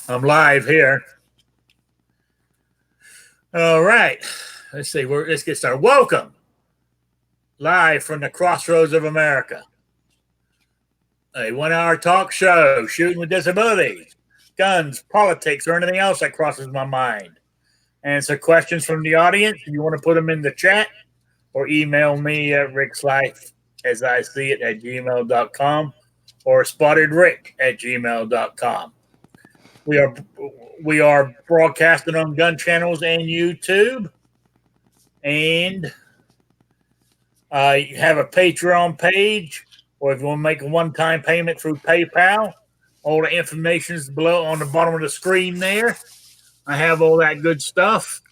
I'm live here. All right. Let's see. Let's get started. Welcome. Live from the crossroads of America. A 1 hour talk show, shooting with disabilities, guns, politics, or anything else that crosses my mind. Answer questions from the audience. If you want to put them in the chat or email me at rickslifeasiseeit at gmail.com or spottedrick@gmail.com. We are broadcasting on gun channels and YouTube, and you have a Patreon page, or if you want to make a one-time payment through PayPal, all the information is below on the bottom of the screen there. I have all that good stuff.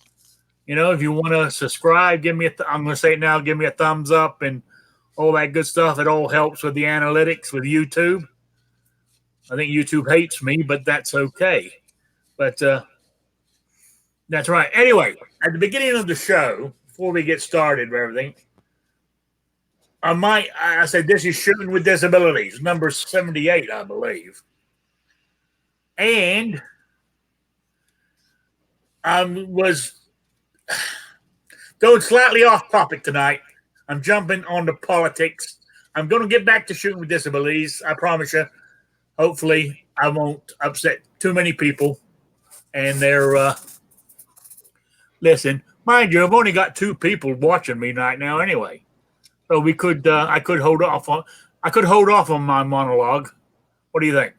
You know, if you want to subscribe, give me I'm going to say it now, give me a thumbs up and all that good stuff. It all helps with the analytics with YouTube. I think YouTube hates me, but that's okay. But that's right. Anyway, at the beginning of the show, before we get started with everything, I said this is Shooting with Disabilities, number 78, I believe. And I was going slightly off topic tonight. I'm jumping on to politics. I'm going to get back to Shooting with Disabilities. I promise you. Hopefully, I won't upset too many people. And they're, listen, mind you, I've only got 2 people watching me right now anyway. So I could hold off on my monologue. What do you think?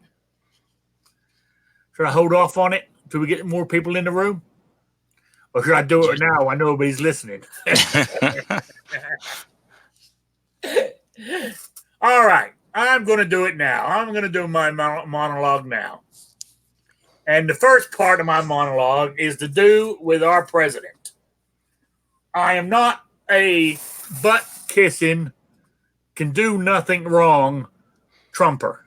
Should I hold off on it till we get more people in the room? Or should I do it now? I know nobody's listening. All right. I'm going to do it now. I'm going to do my monologue now. And the first part of my monologue is to do with our president. I am not a butt-kissing, can do nothing wrong Trumper.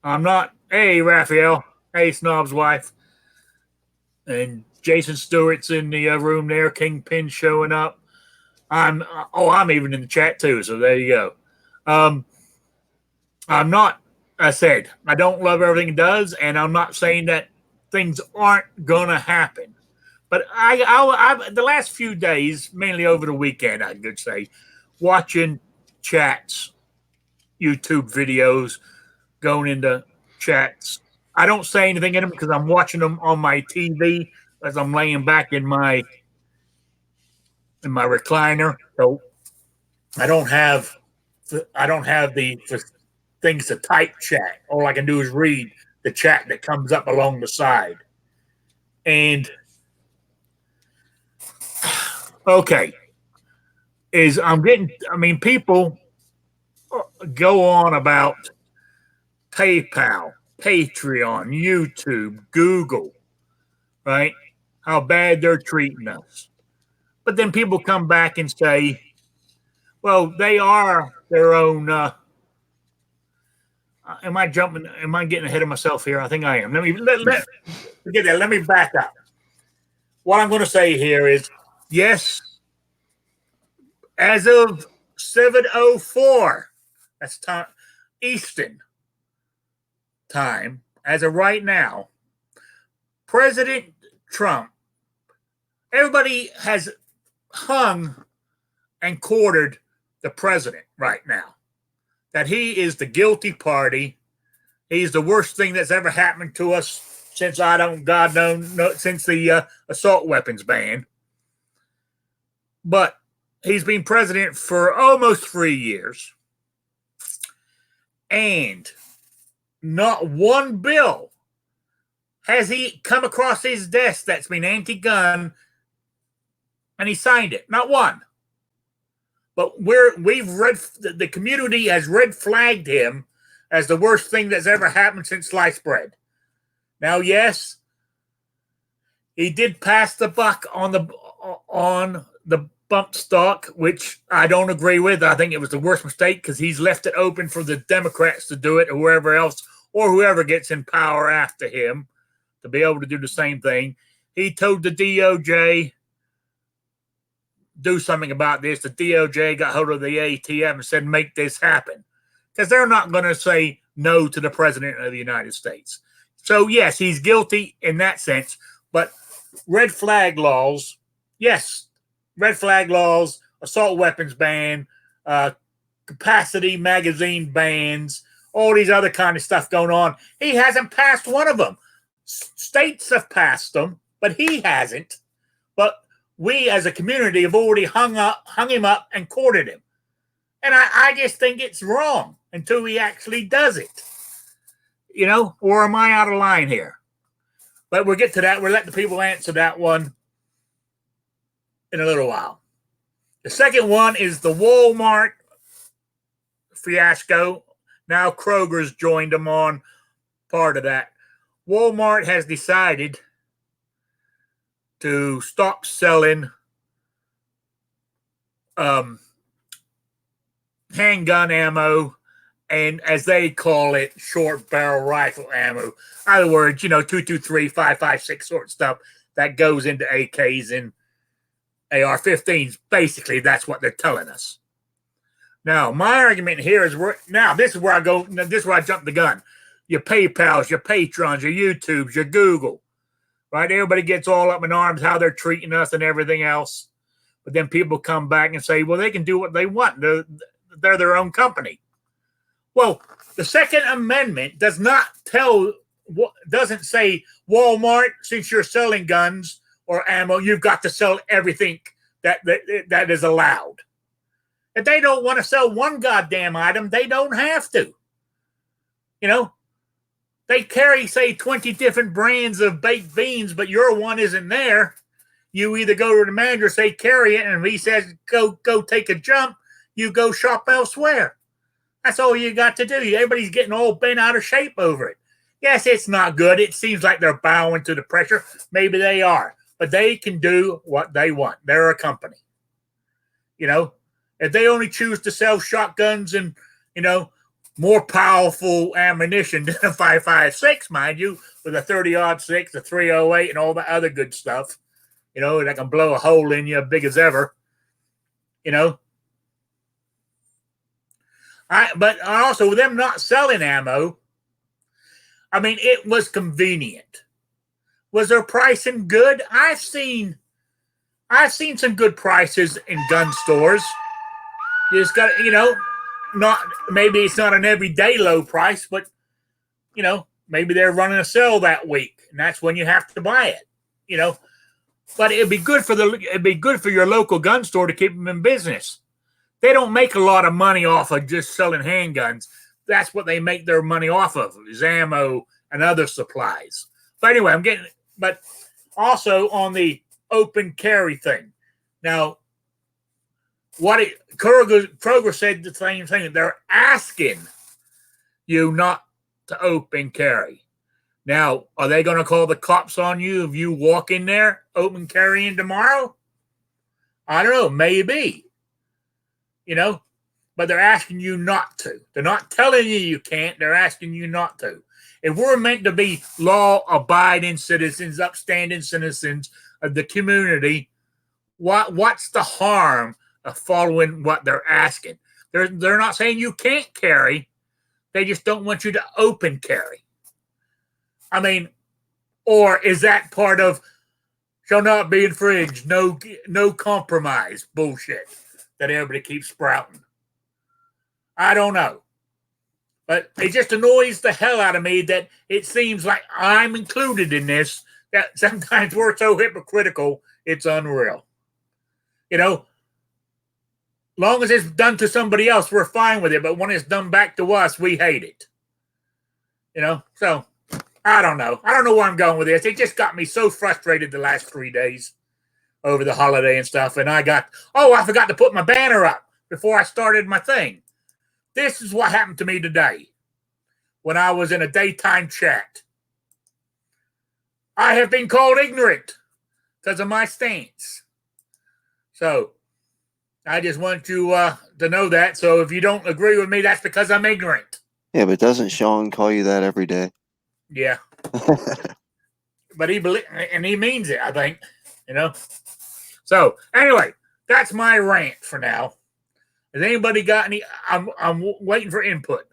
I'm not, hey, Raphael, hey, Snob's wife. And Jason Stewart's in the room there, Kingpin showing up. I'm even in the chat too, so there you go. I'm not, I said, I don't love everything it does, and I'm not saying that things aren't going to happen. But I the last few days, mainly over the weekend, I could say, watching chats, YouTube videos, going into chats. I don't say anything in them because I'm watching them on my TV as I'm laying back in my recliner. So I don't have the things to type chat. All I can do is read the chat that comes up along the side. And okay, people go on about PayPal, Patreon, YouTube, Google, right? How bad they're treating us. But then people come back and say, well, they are their own. Am I getting ahead of myself here? I think I am. Let me back up. What I'm going to say here is, yes, as of 7:04, that's time Eastern time, as of right now, President Trump, everybody has hung and quartered the president right now. That he is the guilty party. He's the worst thing that's ever happened to us since since the assault weapons ban. But he's been president for almost 3 years. And not one bill has he come across his desk that's been anti-gun, and he signed it. Not one. But the community has red flagged him as the worst thing that's ever happened since sliced bread. Now, yes, he did pass the buck on the bump stock, which I don't agree with. I think it was the worst mistake because he's left it open for the Democrats to do it, or whoever else, or whoever gets in power after him to be able to do the same thing. He told the DOJ, do something about this. The DOJ got hold of the ATF and said, make this happen. Because they're not going to say no to the president of the United States. So, yes, he's guilty in that sense. But red flag laws, yes, red flag laws, assault weapons ban, capacity magazine bans, all these other kind of stuff going on. He hasn't passed one of them. States have passed them, but he hasn't. But we as a community have already hung him up and courted him. And I just think it's wrong until he actually does it. Or am I out of line here? But we'll get to that. We'll let the people answer that one in a little while. The second one is the Walmart fiasco. Now Kroger's joined them on part of that. Walmart has decided to stop selling handgun ammo and, as they call it, short barrel rifle ammo. In other words, 223, 5.56 sort of stuff that goes into AKs and AR-15s. Basically, that's what they're telling us. Now, my argument here is this is where I go. This is where I jump the gun. Your PayPals, your Patrons, your YouTubes, your Google, right? Everybody gets all up in arms how they're treating us and everything else. But then people come back and say, well, they can do what they want. They're their own company. Well, the Second Amendment doesn't say, Walmart, since you're selling guns or ammo, you've got to sell everything that is allowed. If they don't want to sell one goddamn item, they don't have to. They carry, say, 20 different brands of baked beans, but your one isn't there. You either go to the manager, say, carry it, and if he says, go take a jump, you go shop elsewhere. That's all you got to do. Everybody's getting all bent out of shape over it. Yes, it's not good. It seems like they're bowing to the pressure. Maybe they are. But they can do what they want. They're a company. If they only choose to sell shotguns and, more powerful ammunition than a 5.56, mind you, with a 30-06, a 308, and all the other good stuff, that can blow a hole in you big as ever, But also, with them not selling ammo, it was convenient. Was their pricing good? I've seen some good prices in gun stores. You just got, maybe it's not an everyday low price, but, maybe they're running a sale that week, and that's when you have to buy it, But it'd be good for your local gun store to keep them in business. They don't make a lot of money off of just selling handguns. That's what they make their money off of, is ammo and other supplies. But anyway, but also on the open carry thing. Now, Kroger said the same thing. They're asking you not to open carry. Now, are they going to call the cops on you if you walk in there open carrying tomorrow? I don't know. Maybe. But they're asking you not to. They're not telling you can't. They're asking you not to. If we're meant to be law-abiding citizens, upstanding citizens of the community, what's the harm of following what they're asking? They're not saying you can't carry. They just don't want you to open carry. Or is that part of shall not be infringed, no compromise bullshit that everybody keeps sprouting? I don't know. But it just annoys the hell out of me that it seems like I'm included in this, that sometimes we're so hypocritical, it's unreal. Long as it's done to somebody else, we're fine with it. But when it's done back to us, we hate it. So I don't know. I don't know where I'm going with this. It just got me so frustrated the last 3 days over the holiday and stuff. And I forgot to put my banner up before I started my thing. This is what happened to me today when I was in a daytime chat. I have been called ignorant because of my stance. So I just want you to know that. So if you don't agree with me, that's because I'm ignorant. Yeah, but doesn't Sean call you that every day? Yeah. But he means it, I think. So anyway, that's my rant for now. Has anybody got any? I'm waiting for input.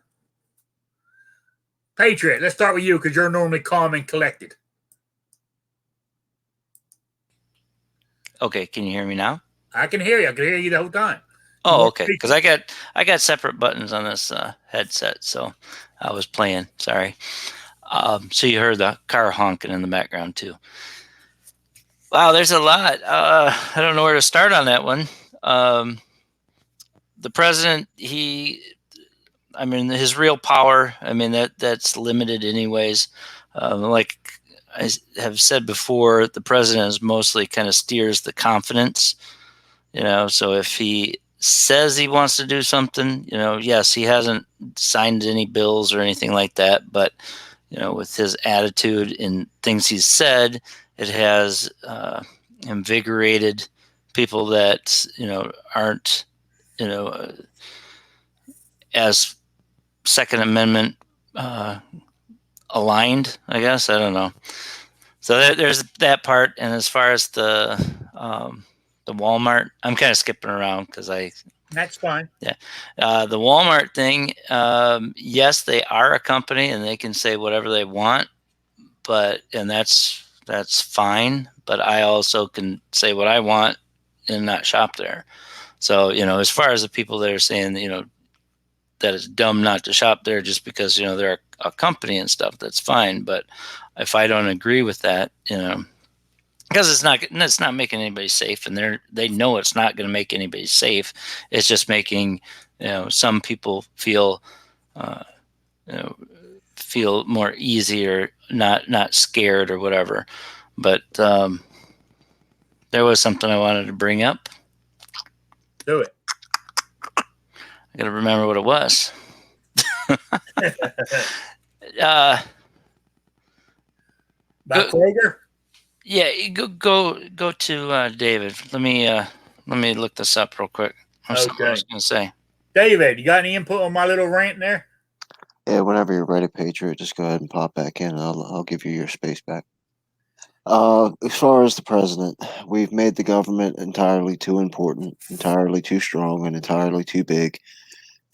Patriot, let's start with you because you're normally calm and collected. Okay, can you hear me now? I can hear you. I can hear you the whole time. Oh, okay. Because I got separate buttons on this headset, so I was playing. Sorry. So you heard the car honking in the background too. Wow, there's a lot. I don't know where to start on that one. The president, I mean, his real power, I mean, that's limited anyways. Like I have said before, the president is mostly kind of steers the confidence, so if he says he wants to do something, yes, he hasn't signed any bills or anything like that, but, with his attitude and things he's said, it has invigorated people that, aren't, as Second Amendment aligned, I guess. I don't know. So there's that part. And as far as the Walmart, I'm kind of skipping around because That's fine. Yeah. The Walmart thing, yes, they are a company and they can say whatever they want, and that's fine. But I also can say what I want and not shop there. So, as far as the people that are saying, that it's dumb not to shop there just because, they're a company and stuff, that's fine. But if I don't agree with that, because it's not making anybody safe, and they know it's not going to make anybody safe. It's just making some people feel feel more easy or not scared or whatever. But there was something I wanted to bring up. Do it. I got to remember what it was. About Kroger? Yeah, go to David. Let me look this up real quick. That's what I was going to say. David, you got any input on my little rant there? Yeah, whenever you're ready, Patriot, just go ahead and pop back in, and I'll give you your space back. As far as the president, we've made the government entirely too important, entirely too strong, and entirely too big.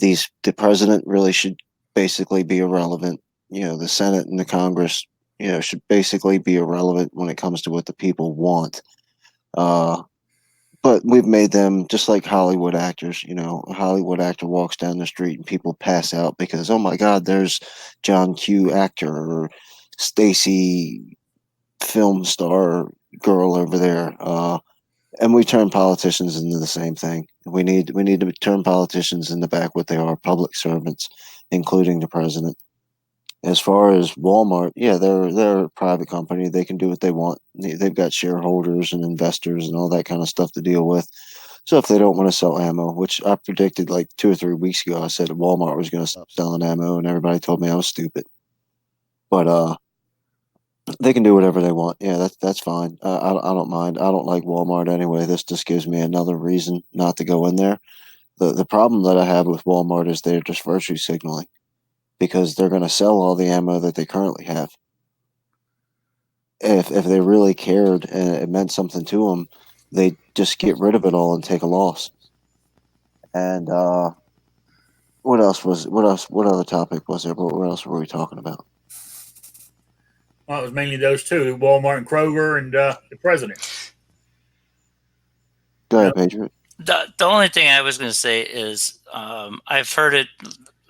The president really should basically be irrelevant. The Senate and the Congress, should basically be irrelevant when it comes to what the people want. But we've made them just like Hollywood actors. A Hollywood actor walks down the street and people pass out because, oh my God, there's John Q. actor or Stacy film star girl over there. And we turn politicians into the same thing. We need to turn politicians into back what they are, public servants, including the president. As far as Walmart, yeah, they're a private company. They can do what they want. They've got shareholders and investors and all that kind of stuff to deal with. So if they don't want to sell ammo, which I predicted like 2 or 3 weeks ago, I said Walmart was going to stop selling ammo, and everybody told me I was stupid. But they can do whatever they want. Yeah, that's fine. I don't mind. I don't like Walmart anyway. This just gives me another reason not to go in there. The problem that I have with Walmart is they're just virtue signaling, because they're going to sell all the ammo that they currently have. If they really cared and it meant something to them, they'd just get rid of it all and take a loss. And what other topic was there? What else were we talking about? Well, it was mainly those two, Walmart and Kroger and the president. Go ahead, Patriot. The only thing I was going to say is I've heard it,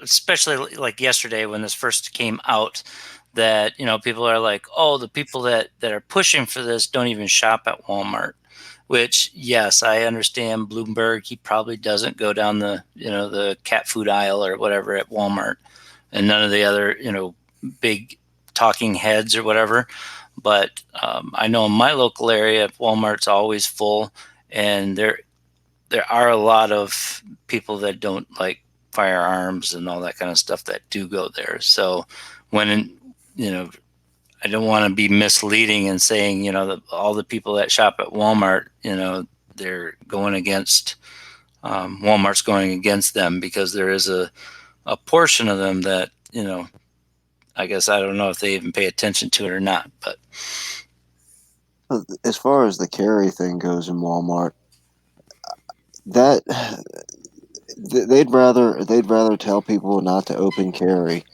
especially like yesterday when this first came out, that people are like, oh, the people that are pushing for this don't even shop at Walmart. Which, yes, I understand. Bloomberg, he probably doesn't go down the the cat food aisle or whatever at Walmart, and none of the other big talking heads or whatever. But I know in my local area, Walmart's always full, and there are a lot of people that don't like firearms and all that kind of stuff that do go there. So when I don't want to be misleading and saying that all the people that shop at Walmart, they're going against Walmart's going against them, because there is a portion of them that I guess I don't know if they even pay attention to it or not. But as far as the carry thing goes in Walmart, that they'd rather tell people not to open carry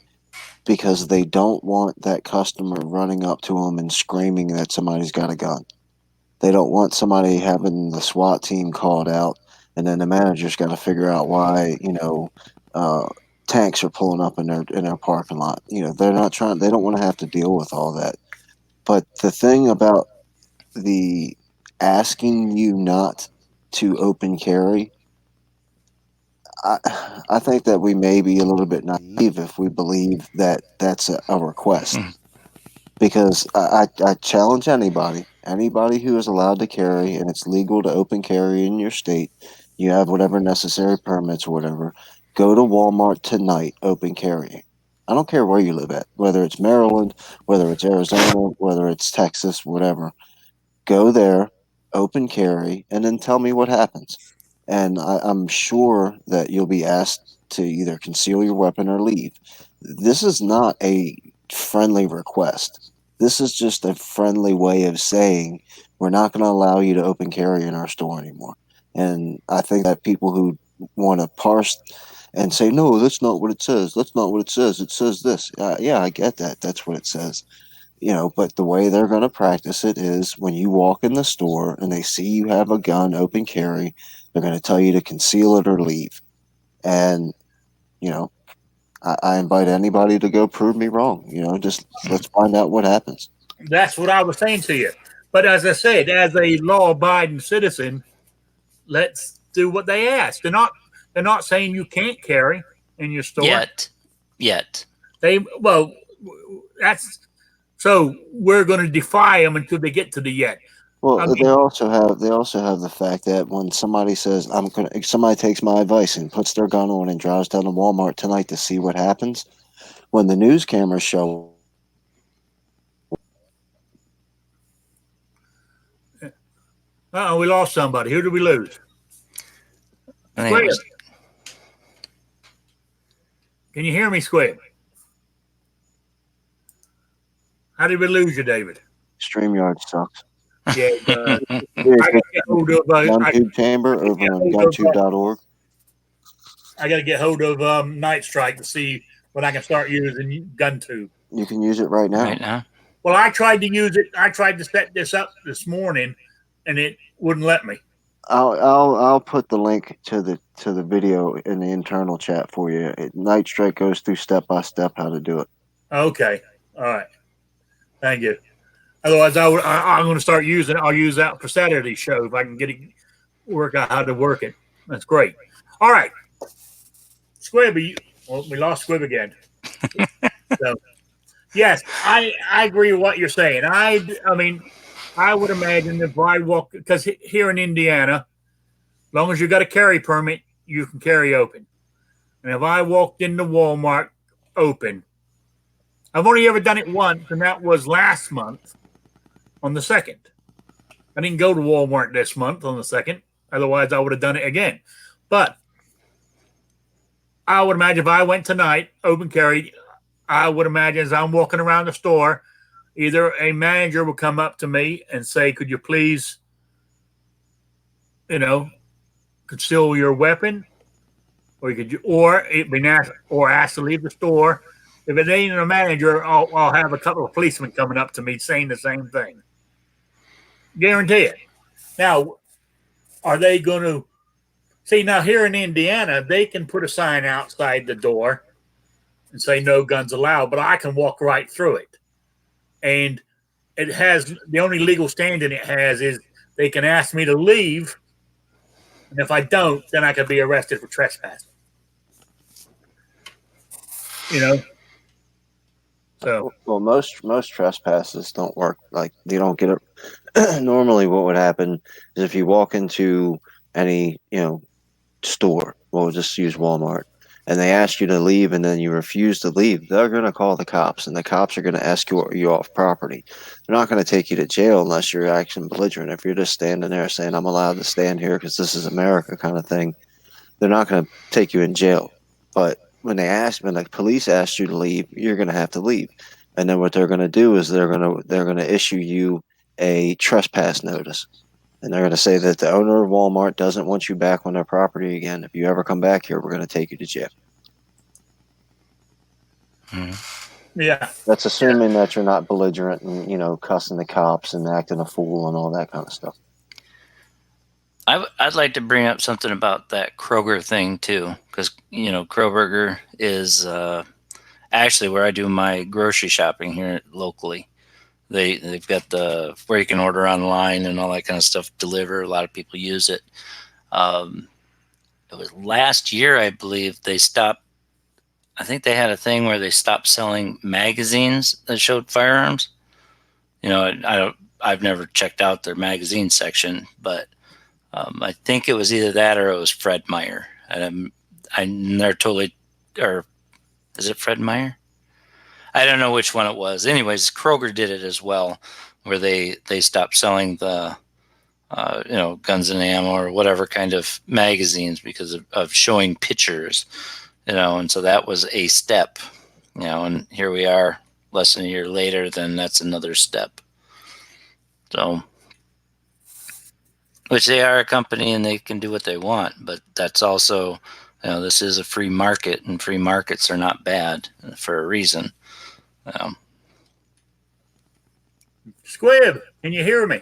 because they don't want that customer running up to them and screaming that somebody's got a gun. They don't want somebody having the SWAT team called out, and then the manager's got to figure out why, tanks are pulling up in their parking lot. They're not trying. They don't want to have to deal with all that. But the thing about the asking you not to open carry, I think that we may be a little bit naive if we believe that that's a request. Because I challenge anybody who is allowed to carry and it's legal to open carry in your state, you have whatever necessary permits or whatever, go to Walmart tonight, open carry. I don't care where you live at, whether it's Maryland, whether it's Arizona, whether it's Texas, whatever. Go there, open carry, and then tell me what happens. And I'm sure that you'll be asked to either conceal your weapon or leave. This is not a friendly request. This is just a friendly way of saying we're not going to allow you to open carry in our store anymore. And I think that people who want to parse and say, no, that's not what it says. That's not what it says. It says this. Yeah, I get that. That's what it says. But the way they're going to practice it is when you walk in the store and they see you have a gun, open carry, they're going to tell you to conceal it or leave. And, I invite anybody to go prove me wrong. Just let's find out what happens. That's what I was saying to you. But as I said, as a law-abiding citizen, let's do what they ask. They're not saying you can't carry in your store. Yet. That's so we're going to defy them until they get to the yet. Well, they also have the fact that when somebody says somebody takes my advice and puts their gun on and drives down to Walmart tonight to see what happens, when the news cameras show. We lost somebody. Who did we lose? Squib. Can you hear me, Squib? How did we lose you, David? StreamYard sucks. Yeah, I got to get hold of GunTube Chamber over on GunTube.org. I got to get hold of Night Strike to see when I can start using GunTube. You can use it right now. Well, I tried to use it. I tried to set this up this morning, and it wouldn't let me. I'll put the link to the video in the internal chat for you. Night Strike goes through step by step how to do it. Okay, all right. Thank you. Otherwise, I'm going to start using it. I'll use that for Saturday's show if I can work out how to work it. That's great. All right. Squib, we lost Squib again. So, yes, I agree with what you're saying. I mean, I would imagine if I walk, because here in Indiana, as long as you got a carry permit, you can carry open. And if I walked into Walmart open, I've only ever done it once, and that was last month on the 2nd. I didn't go to Walmart this month on the 2nd. Otherwise, I would have done it again. But I would imagine if I went tonight, open carry, I would imagine as I'm walking around the store, either a manager will come up to me and say, could you please, conceal your weapon? Or ask to leave the store. If it ain't a manager, I'll have a couple of policemen coming up to me saying the same thing. Guarantee it. Now, are they going to see? Now, here in Indiana, they can put a sign outside the door and say no guns allowed, but I can walk right through it. And it has the only legal standing it has is they can ask me to leave, and if I don't, then I could be arrested for trespassing. So well, most trespasses don't work. Like you don't get it. Normally, what would happen is if you walk into any store, we'll just use Walmart, and they ask you to leave, and then you refuse to leave, they're going to call the cops, and the cops are going to escort you off property. They're not going to take you to jail unless you're acting belligerent. If you're just standing there saying I'm allowed to stand here because this is America, kind of thing, they're not going to take you in jail. But when the police ask you to leave, you're going to have to leave. And then what they're going to do is they're going to issue you a trespass notice. And they're going to say that the owner of Walmart doesn't want you back on their property again. If you ever come back here, we're going to take you to jail. Yeah. That's assuming that you're not belligerent and, you know, cussing the cops and acting a fool and all that kind of stuff. I'd like to bring up something about that Kroger thing too, because you know Kroger is actually where I do my grocery shopping here locally. They've got the where you can order online and all that kind of stuff. Deliver. A lot of people use it. Um, it was last year, I believe, they stopped. I think they had a thing where they stopped selling magazines that showed firearms. You know, I don't. I've never checked out their magazine section, but I think it was either that or it was Fred Meyer. And they're totally, or is it Fred Meyer? I don't know which one it was. Anyways, Kroger did it as well, where they stopped selling the you know, guns and ammo or whatever kind of magazines because of showing pictures, you know, and so that was a step, you know, and here we are less than a year later, then that's another step. So, which they are a company and they can do what they want, but that's also, you know, this is a free market and free markets are not bad for a reason. Squib, can you hear me?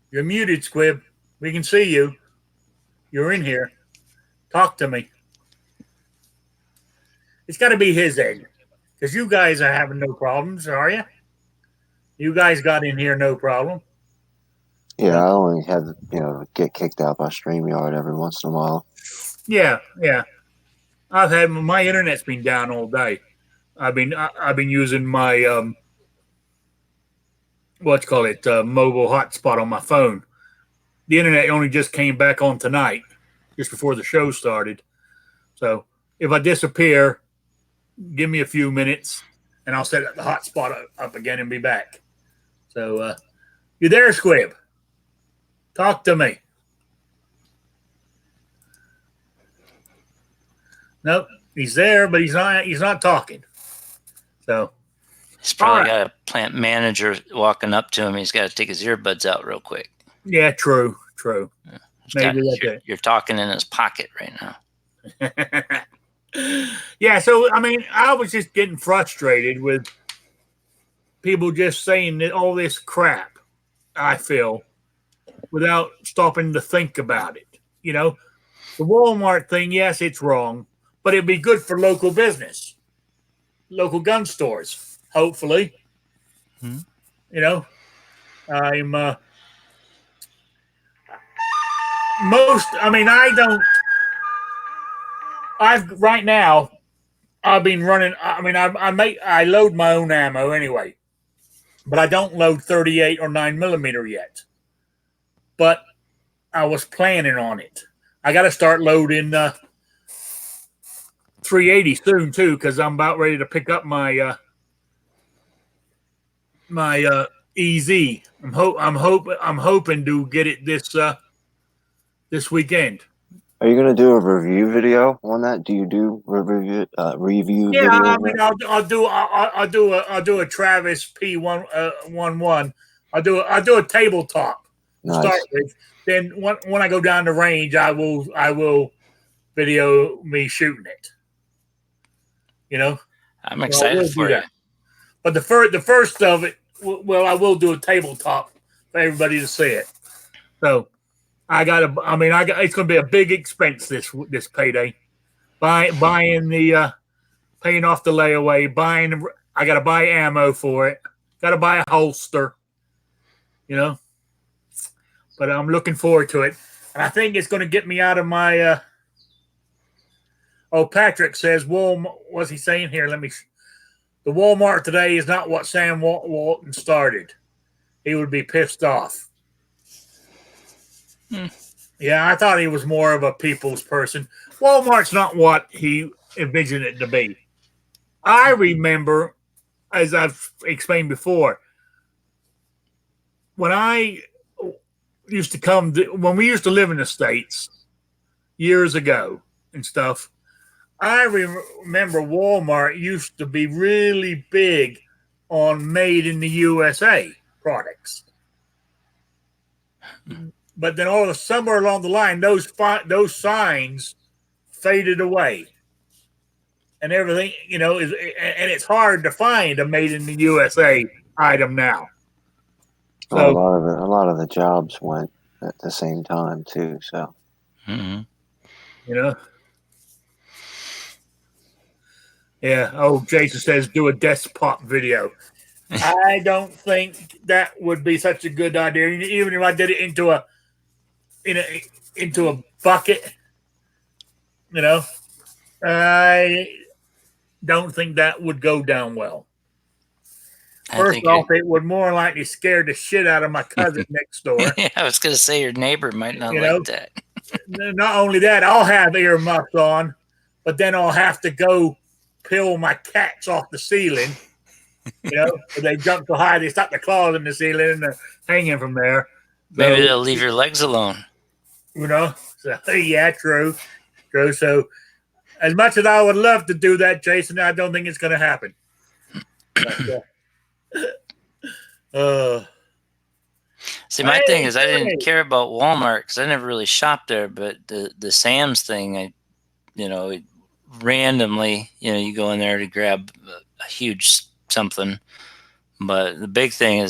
You're muted, Squib. We can see you. You're in here. Talk to me. It's got to be his end, because you guys are having no problems, are you? You guys got in here no problem. Yeah, I only had to, you know, get kicked out by StreamYard every once in a while. Yeah, yeah. I've had my internet's been down all day. I've been using my what's call it mobile hotspot on my phone. The internet only just came back on tonight, just before the show started. So if I disappear, give me a few minutes, and I'll set the hotspot up again and be back. So you there, Squib? Talk to me. Nope, he's there, but he's not. He's not talking. So He's probably all right. got a plant manager walking up to him. He's got to take his earbuds out real quick. Yeah, true. Maybe that's it. You're talking in his pocket right now. Yeah, so I mean, I was just getting frustrated with people just saying all this crap. I feel without stopping to think about it. You know, the Walmart thing, yes, it's wrong, but it'd be good for local business, local gun stores, hopefully. Hmm. You know, I'm most. I mean, I don't. I've right now. I've been running. I mean, I load my own ammo anyway, but I don't load 38 or 9mm yet. But I was planning on it. I got to start loading 380 soon too, because I'm about ready to pick up my my EZ. I'm hoping to get it this weekend. Are you going to do a review video on that? Do you do review Yeah, video? I mean, I'll do a Travis P11. I'll do a tabletop to Nice. start with. Then when I go down the range, I will video me shooting it. You know, I'm excited for you. But the first of it, well, I will do a tabletop for everybody to see it. So I got. It's going to be a big expense this payday. Buying the paying off the layaway. I got to buy ammo for it. Got to buy a holster. You know, but I'm looking forward to it, and I think it's going to get me out of my. Patrick says, Walmart. What's he saying here? The Walmart today is not what Sam Walton started. He would be pissed off. Yeah, I thought he was more of a people's person. Walmart's not what he envisioned it to be. I remember, as I've explained before, when I used to when we used to live in the States years ago and stuff, I remember Walmart used to be really big on made in the USA products. But then somewhere along the line, those signs faded away. and everything, and it's hard to find a made in the USA item now. Well, So a lot of the jobs went at the same time too. So, Mhm. Yeah. Oh, Jason says do a desktop video. I don't think that would be such a good idea. Even if I did it into a bucket, I don't think that would go down well. First off, it would more likely scare the shit out of my cousin next door. I was going to say your neighbor might not like that. Not only that, I'll have earmuffs on, but then I'll have to go peel my cats off the ceiling. They jump so high, they stuck their claws in the ceiling and they're hanging from there. Maybe they'll leave your legs alone. So yeah, true. So as much as I would love to do that, Jason, I don't think it's going to happen. See, my thing is I didn't care about Walmart because I never really shopped there, but the Sam's thing, randomly, you go in there to grab a huge something. But the big thing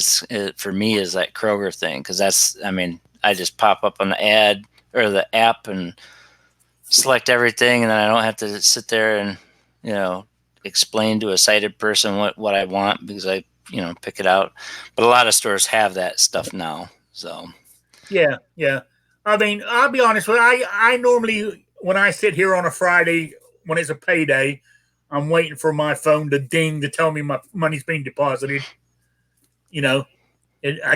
for me is that Kroger thing, because I just pop up on the ad or the app and select everything, and then I don't have to sit there and explain to a sighted person what I want because I pick it out. But a lot of stores have that stuff now. So yeah. I mean, I'll be honest with you. I normally, when I sit here on a Friday when it's a payday, I'm waiting for my phone to ding to tell me my money's being deposited. I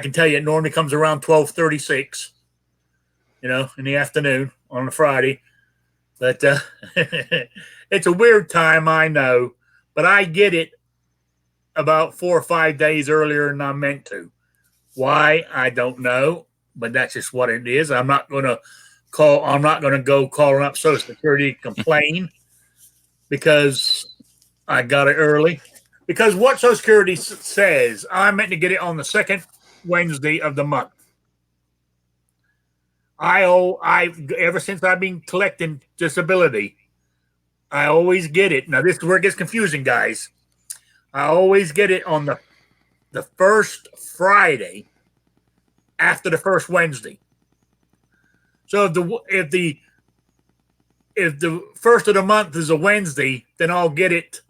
can tell you it normally comes around 12:36. In the afternoon on a Friday. But it's a weird time, I know, but I get it about 4 or 5 days earlier than I meant to. Why? I don't know, but that's just what it is. I'm not going to go calling up Social Security to complain because I got it early. Because what Social Security says, I meant to get it on the second Wednesday of the month. Ever since I've been collecting disability, I always get it. Now this is where it gets confusing, guys. I always get it on the first Friday after the first Wednesday. So if the first of the month is a Wednesday, then I'll get it,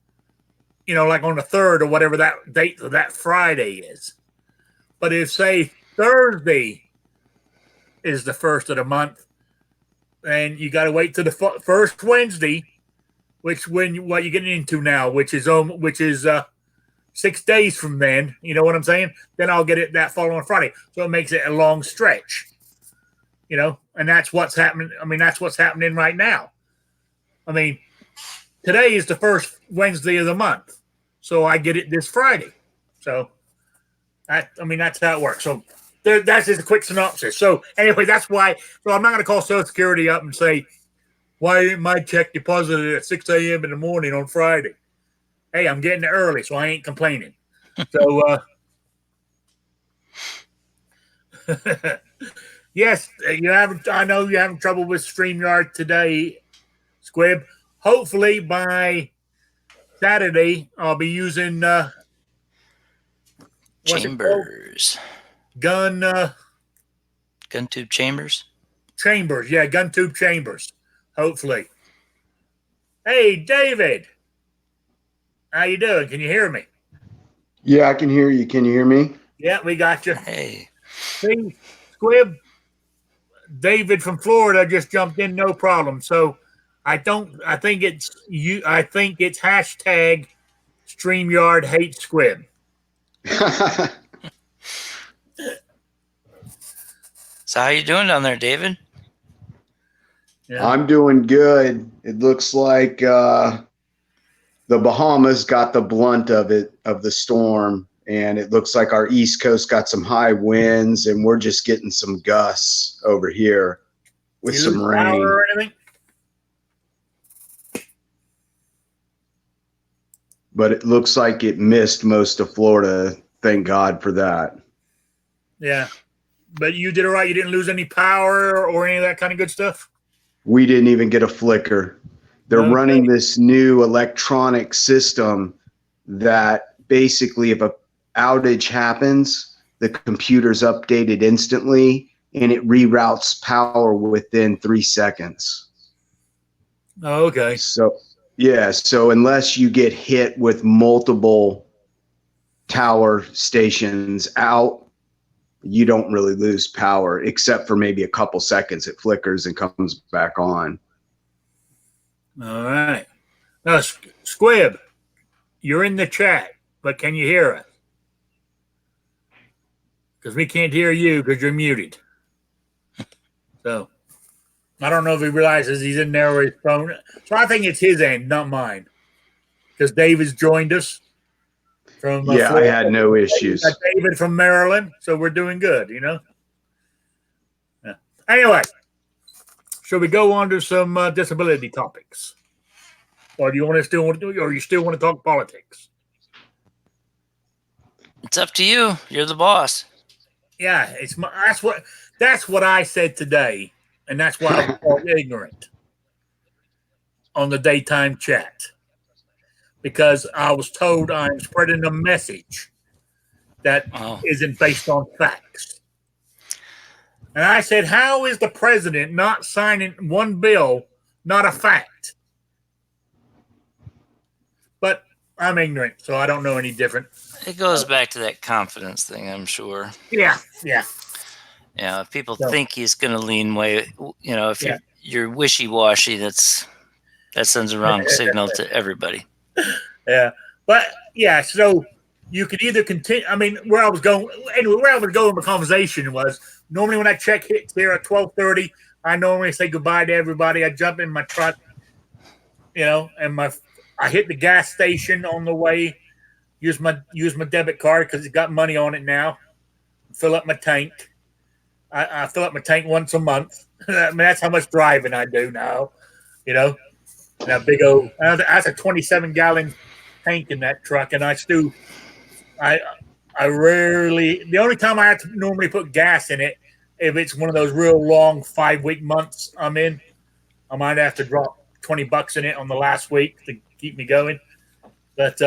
like on the 3rd or whatever that date of that Friday is. But if say Thursday is the first of the month, and you got to wait to the first Wednesday, what you're getting into now, which is 6 days from then. You know what I'm saying? Then I'll get it that following Friday, so it makes it a long stretch. And that's what's happening. I mean, that's what's happening right now. I mean, today is the first Wednesday of the month, so I get it this Friday. So that's how it works. So that's just a quick synopsis. So anyway, that's why. So I'm not going to call Social Security up and say, why isn't my check deposited at 6 a.m. in the morning on Friday? Hey, I'm getting it early, so I ain't complaining. So, yes, I know you're having trouble with StreamYard today, Squib. Hopefully by Saturday, I'll be using Chambers. Gun tube chambers. Chambers, yeah, gun tube chambers. Hopefully. Hey, David, how you doing? Can you hear me? Yeah, I can hear you. Can you hear me? Yeah, we got you. Hey, See, Squib, David from Florida just jumped in, no problem. So I think it's hashtag StreamYard hate Squib. so how you doing down there, David? Yeah. I'm doing good. It looks like the Bahamas got the blunt of the storm, and it looks like our East Coast got some high winds, and we're just getting some gusts over here with some rain. Or anything? But it looks like it missed most of Florida. Thank God for that. Yeah. But you did all right. You didn't lose any power or any of that kind of good stuff? We didn't even get a flicker. They're running this new electronic system that basically, if a outage happens, the computer's updated instantly and it reroutes power within 3 seconds. Oh, okay. So, yeah. So unless you get hit with multiple tower stations out, you don't really lose power, except for maybe a couple seconds. It flickers and comes back on. All right. Now, Squib, you're in the chat, but can you hear us? Because we can't hear you because you're muted. So I don't know if he realizes he's in there with his phone. So I think it's his end, not mine. Because David's joined us from Yeah, Florida. I had no issues. Got David from Maryland, so we're doing good, you know? Yeah. Anyway, should we go on to some disability topics? Or do you want to still want to do, or you still want to talk politics? It's up to you. You're the boss. Yeah, that's what I said today, and that's why I called ignorant on the daytime chat, because I was told I'm spreading a message that isn't based on facts. And I said, how is the president not signing one bill not a fact? But I'm ignorant, so I don't know any different. It goes back to that confidence thing, I'm sure. Yeah. Yeah, if people think he's going to lean way, you know, if you're wishy-washy, that sends a wrong signal to everybody. Yeah, but yeah, so you could either continue. I mean, where I was going in the conversation was normally when that check hits here at 12:30, I normally say goodbye to everybody. I jump in my truck, you know, and I hit the gas station on the way. Use my debit card because it's got money on it now. Fill up my tank. I fill up my tank once a month. I mean, that's how much driving I do now, you know. And a big old, that's a 27-gallon tank in that truck, and I rarely. The only time I have to normally put gas in it, if it's one of those real long 5-week months I'm in, I might have to drop $20 in it on the last week to keep me going. But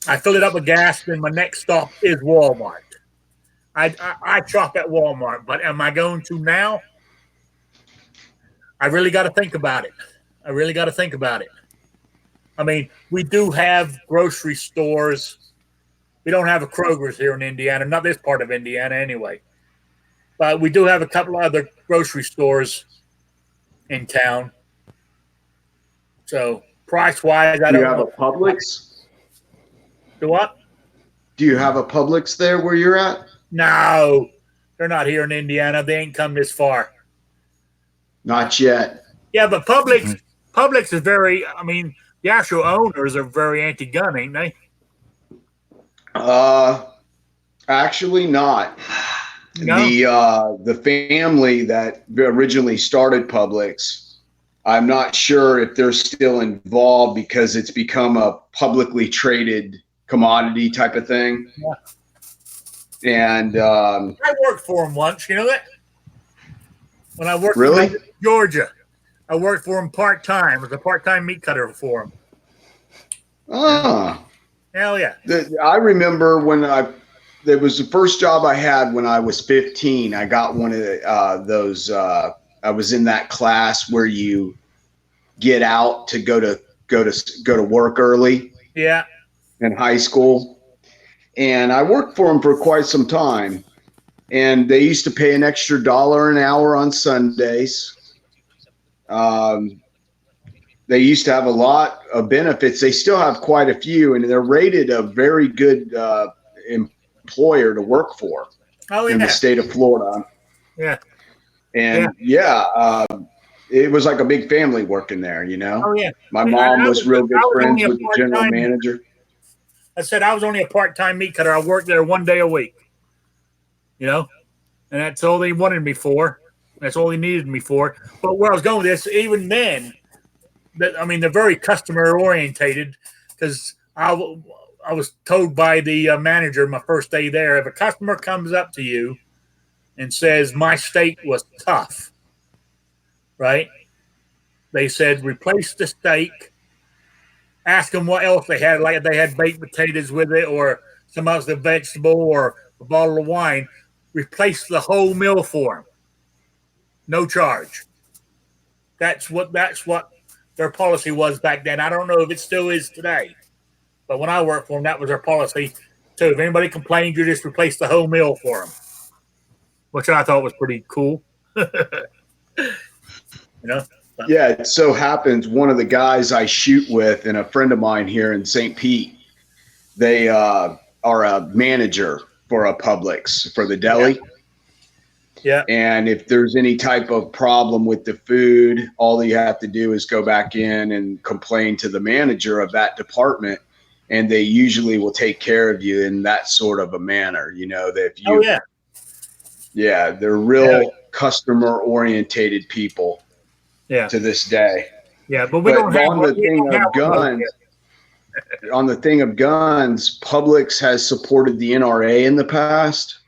I fill it up with gas. Then my next stop is Walmart. I shop at Walmart, but am I going to now? I really got to think about it. I mean, we do have grocery stores. We don't have a Kroger's here in Indiana, not this part of Indiana anyway. But we do have a couple of other grocery stores in town. So price-wise, I don't know. Do you have a Publix? Do what? Do you have a Publix there where you're at? No, they're not here in Indiana. They ain't come this far. Not yet. Yeah, but Publix is very, I mean, the actual owners are very anti-gun, ain't they? Actually not. No? The family that originally started Publix, I'm not sure if they're still involved because it's become a publicly traded commodity type of thing. Yeah. And I worked for them once, you know that? When I worked in Georgia, I worked for them part-time. I was a part-time meat cutter for them. Ah. Hell yeah. I remember when there was the first job I had when I was 15. I got one of those. I was in that class where you get out to go to work early. Yeah. In high school. And I worked for them for quite some time. And they used to pay an extra $1 an hour on Sundays. They used to have a lot of benefits. They still have quite a few, and they're rated a very good employer to work for in the state of Florida. Yeah. And it was like a big family working there, you know? Oh, yeah. My mom was real good friends with the general manager. I said I was only a part-time meat cutter. I worked there 1 day a week, you know, and that's all they wanted me for. That's all they needed me for. But where I was going with this, even then, they're very customer orientated because I was told by the manager my first day there, if a customer comes up to you and says, my steak was tough, right? they said replace the steak. Ask them what else they had, like if they had baked potatoes with it or some other vegetable or a bottle of wine. Replace the whole meal for them. No charge. That's what their policy was back then. I don't know if it still is today, but when I worked for them, that was their policy. So if anybody complained, you just replace the whole meal for them, which I thought was pretty cool. Yeah, it so happens one of the guys I shoot with and a friend of mine here in St. Pete, they are a manager for a Publix for the deli. Yeah. And if there's any type of problem with the food, all you have to do is go back in and complain to the manager of that department, and they usually will take care of you in that sort of a manner. That if you, yeah, they're real customer orientated people. Yeah. To this day. Yeah, but we don't have on the thing of guns, Publix has supported the NRA in the past,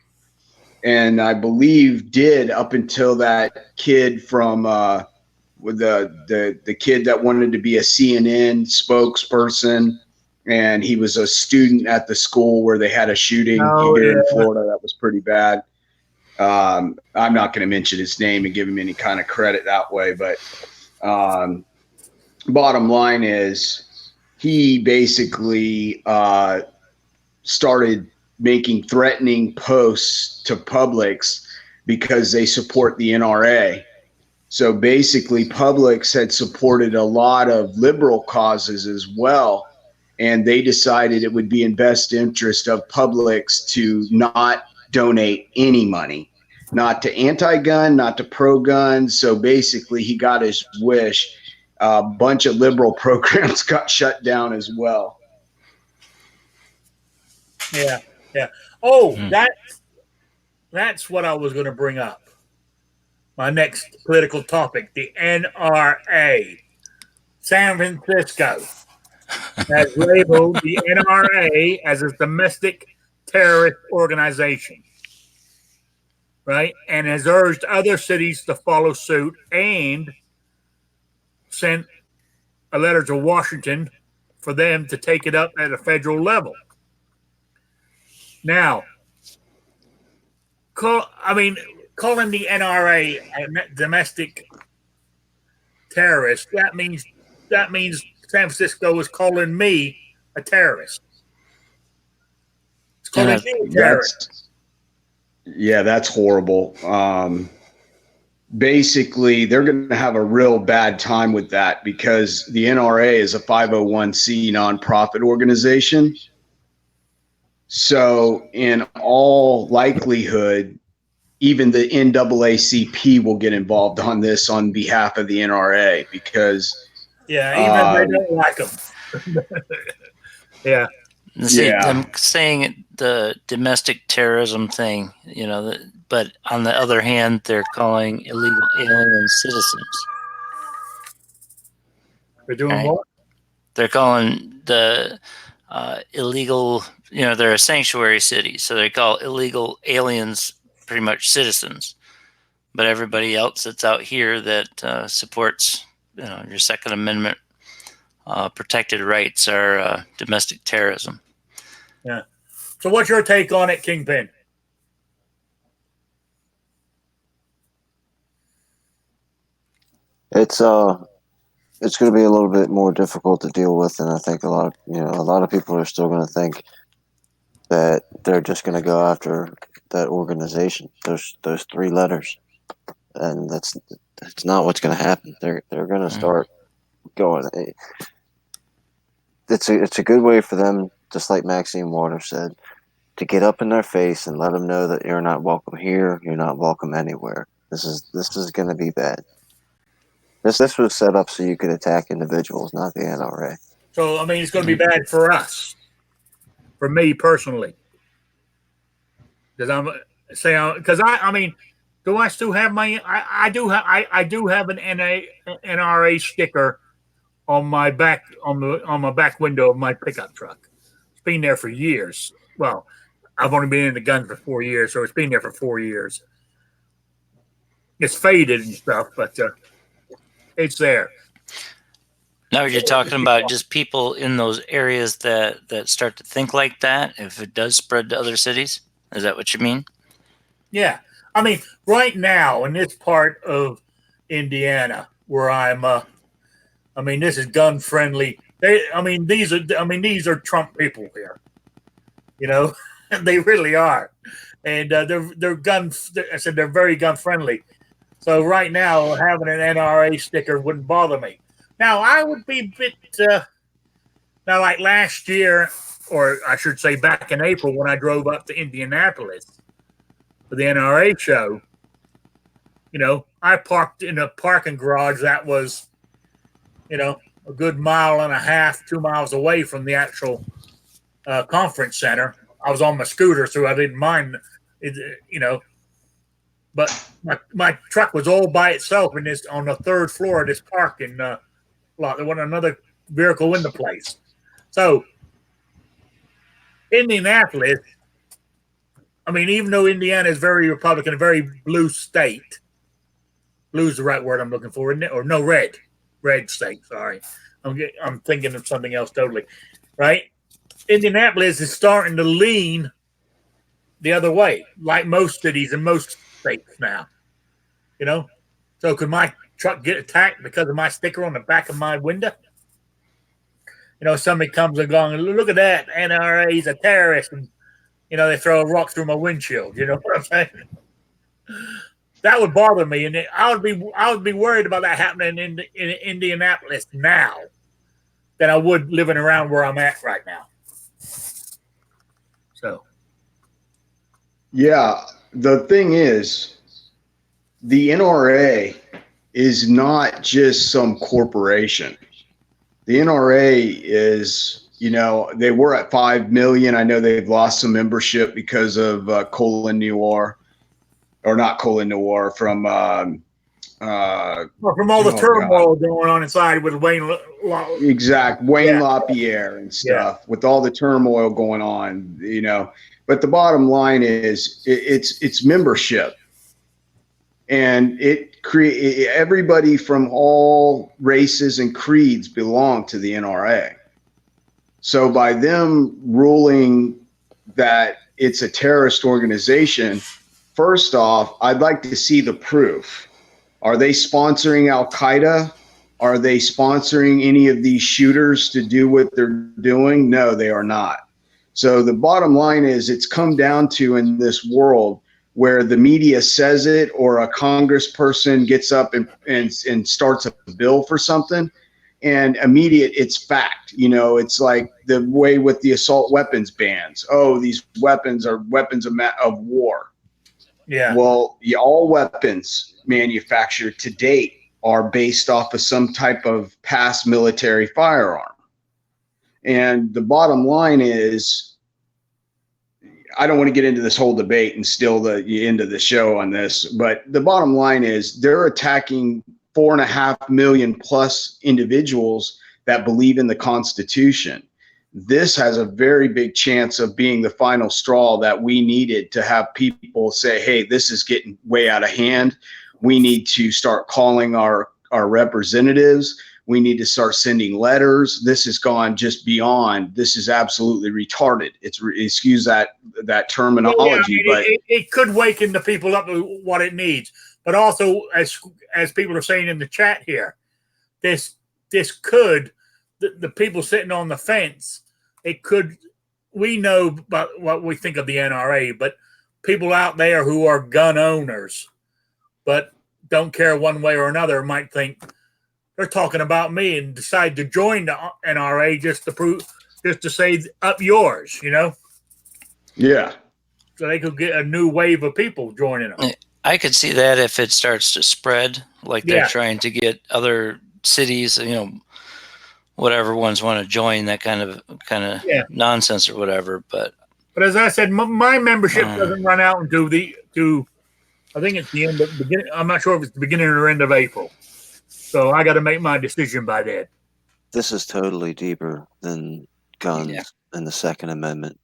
and I believe did up until that kid from with the kid that wanted to be a CNN spokesperson, and he was a student at the school where they had a shooting in Florida that was pretty bad. I'm not going to mention his name and give him any kind of credit that way, but bottom line is he basically started making threatening posts to Publix because they support the NRA. So basically Publix had supported a lot of liberal causes as well, and they decided it would be in best interest of Publix to not donate any money, not to anti-gun, not to pro-gun. So basically he got his wish. A bunch of liberal programs got shut down as well. Yeah. Oh, that's what I was going to bring up. My next political topic, the NRA. San Francisco has labeled the NRA as a domestic terrorist organization, right? And has urged other cities to follow suit and sent a letter to Washington for them to take it up at a federal level. Now, calling the NRA a domestic terrorist, that means San Francisco is calling me a terrorist. It's calling me a terrorist. That's horrible. Basically, they're going to have a real bad time with that because the NRA is a 501c nonprofit organization. So in all likelihood, even the NAACP will get involved on this on behalf of the NRA because even they don't like them. Yeah. See, I'm saying the domestic terrorism thing, but on the other hand, they're calling illegal alien citizens. They're doing what? They're calling the illegal, they're a sanctuary city, so they call illegal aliens pretty much citizens. But everybody else that's out here that supports, your Second Amendment protected rights are domestic terrorism. Yeah. So what's your take on it, Kingpin? It's going to be a little bit more difficult to deal with, and I think a lot of people are still going to think that they're just going to go after that organization, those three letters, and that's not what's going to happen. They're going to start going. It's a good way for them, just like Maxine Waters said, to get up in their face and let them know that you're not welcome here, you're not welcome anywhere. This is going to be bad. This was set up so you could attack individuals, not the NRA. So it's going to be bad for us, for me personally, because do I still have my? I do have an NRA sticker on my back on my back window of my pickup truck. It's been there for years. Well, I've only been in the gun for 4 years, so it's been there for 4 years. It's faded and stuff, but it's there. Now you're talking about just people in those areas that start to think like that. If it does spread to other cities, is that what you mean? Yeah, I mean, right now in this part of Indiana where I'm, I mean, this is gun friendly. These are Trump people here. You know, they really are, and they're gun. I said they're very gun friendly. So right now, having an NRA sticker wouldn't bother me. Now I would be a bit. Now, like last year, or I should say back in April when I drove up to Indianapolis for the NRA show, you know, I parked in a parking garage that was, you know, a good mile and a half, 2 miles away from the actual conference center. I was on my scooter, so I didn't mind, you know, but my truck was all by itself in this on the third floor of this parking lot. There wasn't another vehicle in the place. So Indianapolis, I mean, even though Indiana is very Republican, a very blue state, blue's the right word I'm looking for, isn't it? Or no, red state. Sorry, I'm thinking of something else totally. Right? Indianapolis is starting to lean the other way, like most cities and most states now. You know, so could my truck get attacked because of my sticker on the back of my window? You know, somebody comes along and look at that, NRA, he's a terrorist, and you know they throw a rock through my windshield. You know what I'm saying? That would bother me, and I would be worried about that happening in Indianapolis now than I would living around where I'm at right now. So, yeah, the thing is, the NRA is not just some corporation. The NRA is, you know, they were at 5 million. I know they've lost some membership because of Colin Noir, or not Colin Noir, from from all the turmoil going on inside with Wayne. Wayne LaPierre and stuff, with all the turmoil going on, you know. But the bottom line is, it's membership. And everybody from all races and creeds belong to the NRA. So by them ruling that it's a terrorist organization, first off, I'd like to see the proof. Are they sponsoring Al Qaeda? Are they sponsoring any of these shooters to do what they're doing? No, they are not. So the bottom line is, it's come down to, in this world where the media says it, or a congressperson gets up and starts a bill for something, and immediate, it's fact. You know, it's like the way with the assault weapons bans. Oh, these weapons are weapons of war. Yeah. Well, all weapons manufactured to date are based off of some type of past military firearm. And the bottom line is, I don't want to get into this whole debate and steal the end of the show on this, but the bottom line is, they're attacking 4.5 million plus individuals that believe in the Constitution. This has a very big chance of being the final straw that we needed to have people say, hey, this is getting way out of hand. We need to start calling our representatives. We need to start sending letters. This has gone just beyond. This is absolutely retarded. Excuse that terminology, but it could waken the people up to what it needs. But also, as people are saying in the chat here, this could, the people sitting on the fence, it could. We know about what we think of the NRA, but people out there who are gun owners, but don't care one way or another, might think they're talking about me and decide to join the NRA just to say up yours, you know? Yeah. So they could get a new wave of people joining them. I could see that if it starts to spread, like they're trying to get other cities, you know, whatever ones want to join that kind of nonsense or whatever. But as I said, my membership doesn't run out until I think it's the end of beginning. I'm not sure if it's the beginning or end of April. So I got to make my decision by then. This is totally deeper than guns and the Second Amendment.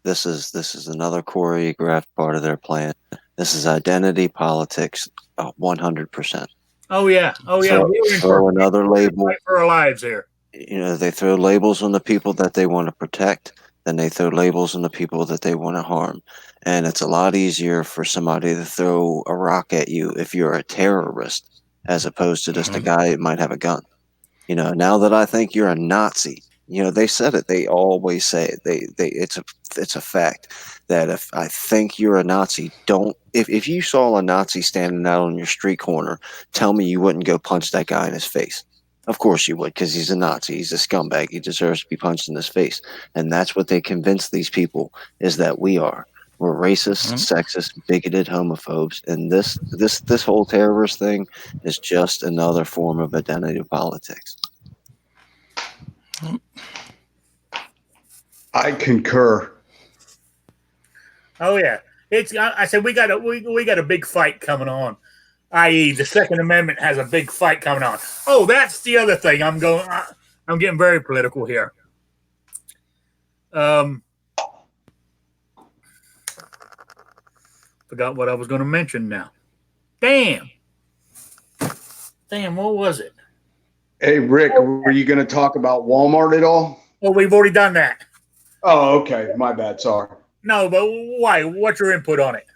This is another choreographed part of their plan. This is identity politics, 100%. Oh yeah. Oh yeah. Throw another label. Fight for our lives here. You know, they throw labels on the people that they want to protect, then they throw labels on the people that they want to harm. And it's a lot easier for somebody to throw a rock at you if you're a terrorist as opposed to just a guy that might have a gun. You know, now that I think you're a Nazi, you know, they said it. They always say it. It's a fact that if I think you're a Nazi, don't if you saw a Nazi standing out on your street corner, tell me you wouldn't go punch that guy in his face. Of course you would, because he's a Nazi. He's a scumbag. He deserves to be punched in his face. And that's what they convince these people is that we are. We're racist, sexist, bigoted, homophobes, and this whole terrorist thing is just another form of identity politics. I concur. Oh yeah. I said we got a big fight coming on. I.e., the Second Amendment has a big fight coming on. Oh, that's the other thing. I'm getting very political here. Forgot what I was going to mention now. Damn, what was it? Hey, Rick, were you going to talk about Walmart at all? Well, we've already done that. Oh, okay. My bad. Sorry. No, but why? What's your input on it?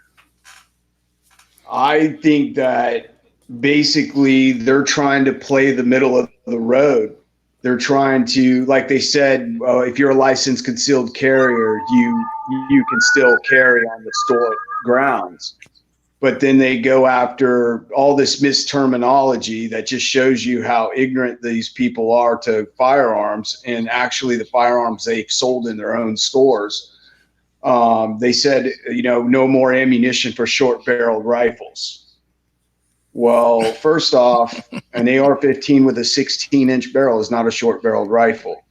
I think that basically they're trying to play the middle of the road. They're trying to, like they said, if you're a licensed concealed carrier, you can still carry on the store grounds. But then they go after all this misterminology that just shows you how ignorant these people are to firearms and actually the firearms they've sold in their own stores. They said, no more ammunition for short-barreled rifles. Well, first off, an AR-15 with a 16-inch barrel is not a short-barreled rifle.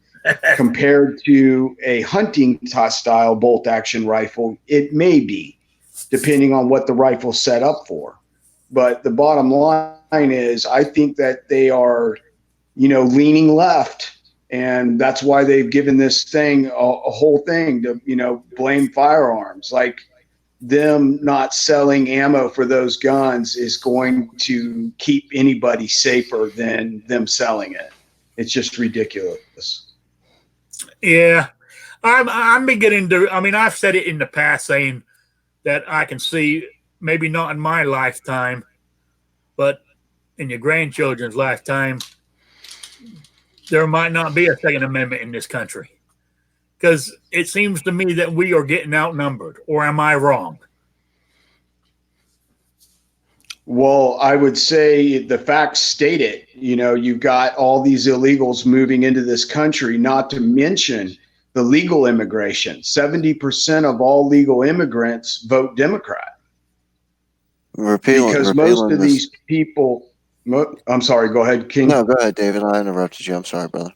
Compared to a hunting-style bolt-action rifle, it may be, depending on what the rifle's set up for. But the bottom line is, I think that they are, leaning left. And that's why they've given this thing a whole thing to, blame firearms. Like them not selling ammo for those guns is going to keep anybody safer than them selling it. It's just ridiculous. Yeah, I'm beginning to. I mean, I've said it in the past, saying that I can see, maybe not in my lifetime, but in your grandchildren's lifetime, there might not be a Second Amendment in this country. Because it seems to me that we are getting outnumbered. Or am I wrong? Well, I would say the facts state it. You've got all these illegals moving into this country, not to mention the legal immigration. 70% of all legal immigrants vote Democrat. Because most of these people, I'm sorry, go ahead, King. No, go ahead, David. I interrupted you. I'm sorry, brother.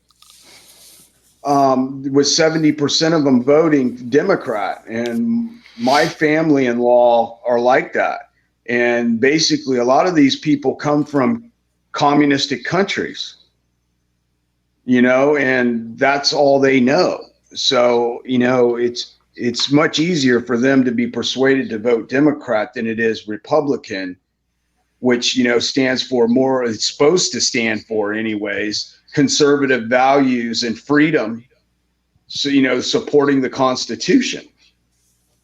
With 70% of them voting Democrat, and my family-in-law are like that. And basically, a lot of these people come from communistic countries, and that's all they know. So, it's much easier for them to be persuaded to vote Democrat than it is Republican, which, stands for more, it's supposed to stand for anyways, conservative values and freedom. So, supporting the Constitution.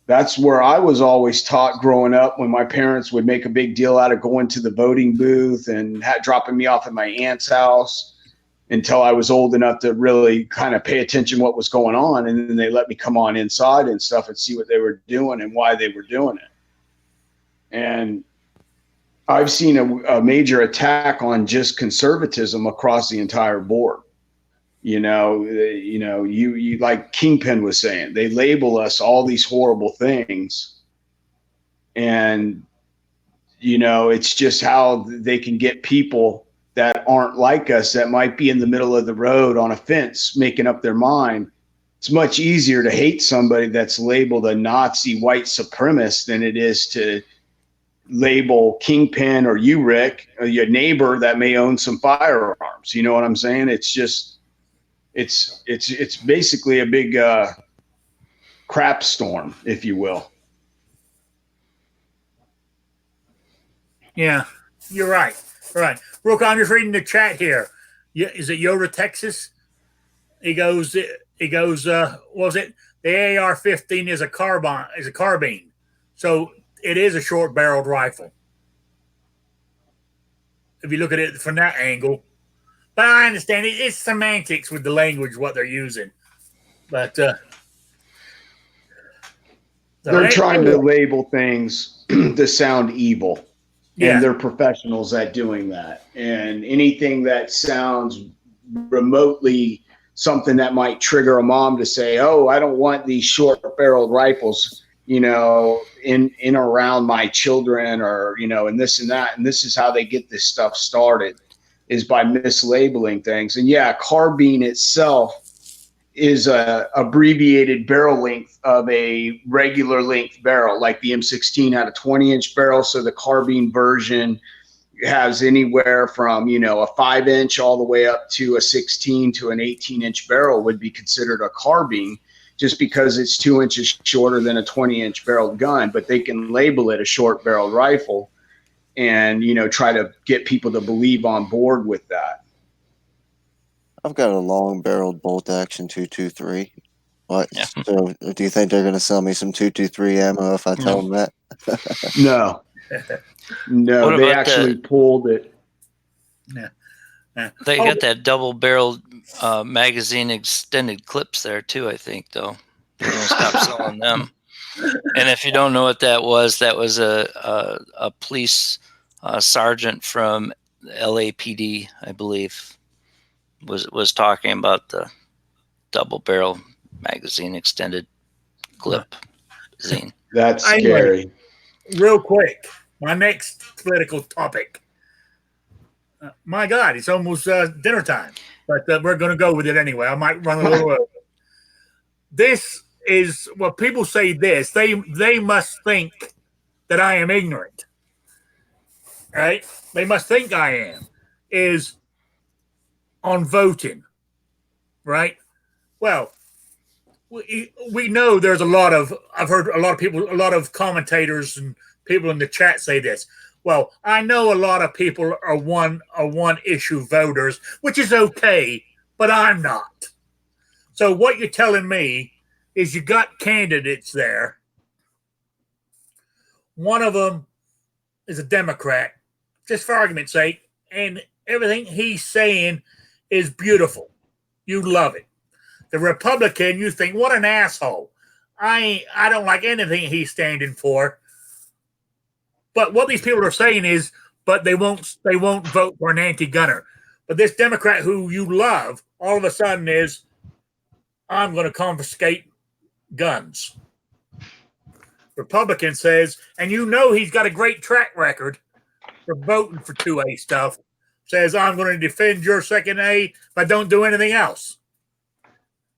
That's where I was always taught growing up, when my parents would make a big deal out of going to the voting booth and dropping me off at my aunt's house until I was old enough to really kind of pay attention to what was going on. And then they let me come on inside and stuff and see what they were doing and why they were doing it. And I've seen a major attack on just conservatism across the entire board. You like Kingpin was saying, they label us all these horrible things. And, it's just how they can get people that aren't like us, that might be in the middle of the road on a fence, making up their mind. It's much easier to hate somebody that's labeled a Nazi white supremacist than it is to label Kingpin or you, Rick, or your neighbor that may own some firearms. You know what I'm saying? It's just, it's basically a big crap storm, if you will. Yeah, you're right. Right. Rook, I'm just reading the chat here. Is it Yoda, Texas? He goes, what was it? The AR-15 is a carbine. So it is a short-barreled rifle. If you look at it from that angle. But I understand it's semantics with the language, what they're using. But they're trying to label things to sound evil. Yeah. And they're professionals at doing that. And anything that sounds remotely something that might trigger a mom to say, oh, I don't want these short-barreled rifles, in around my children, or, and this and that. And this is how they get this stuff started, is by mislabeling things. And yeah, carbine itself is a abbreviated barrel length of a regular length barrel. Like the M16 had a 20-inch barrel, so the carbine version has anywhere from, a 5-inch all the way up to a 16 to an 18-inch barrel would be considered a carbine, just because it's 2 inches shorter than a 20-inch barreled gun. But they can label it a short-barreled rifle and, try to get people to believe on board with that. I've got a long-barreled bolt-action 223. What? Yeah. So, do you think they're going to sell me some 223 ammo if I tell them that? No. No, they actually pulled it. Yeah. They got that double-barreled magazine extended clips there too, I think, though. They're going to stop selling them. And if you don't know what that was a police sergeant from LAPD, I believe, was talking about the double-barrel magazine extended clip zine. That's scary. Real quick, my next political topic. My God, it's almost dinner time, but we're going to go with it anyway. I might run a little over. This is what people say. They must think that I am ignorant, right? They must think I am. Is on voting, right? Well, we know there's I've heard a lot of people, a lot of commentators and people in the chat say this. Well, I know a lot of people are one issue voters, which is okay, but I'm not. So what you're telling me is you got candidates there. One of them is a Democrat, just for argument's sake, and everything he's saying is beautiful. You love it. The Republican, you think, what an asshole. I don't like anything he's standing for. But what these people are saying is, but they won't vote for an anti-gunner. But this Democrat who you love, all of a sudden is, I'm going to confiscate guns. Republican says, and he's got a great track record for voting for 2A stuff, says, I'm going to defend your second A, but don't do anything else.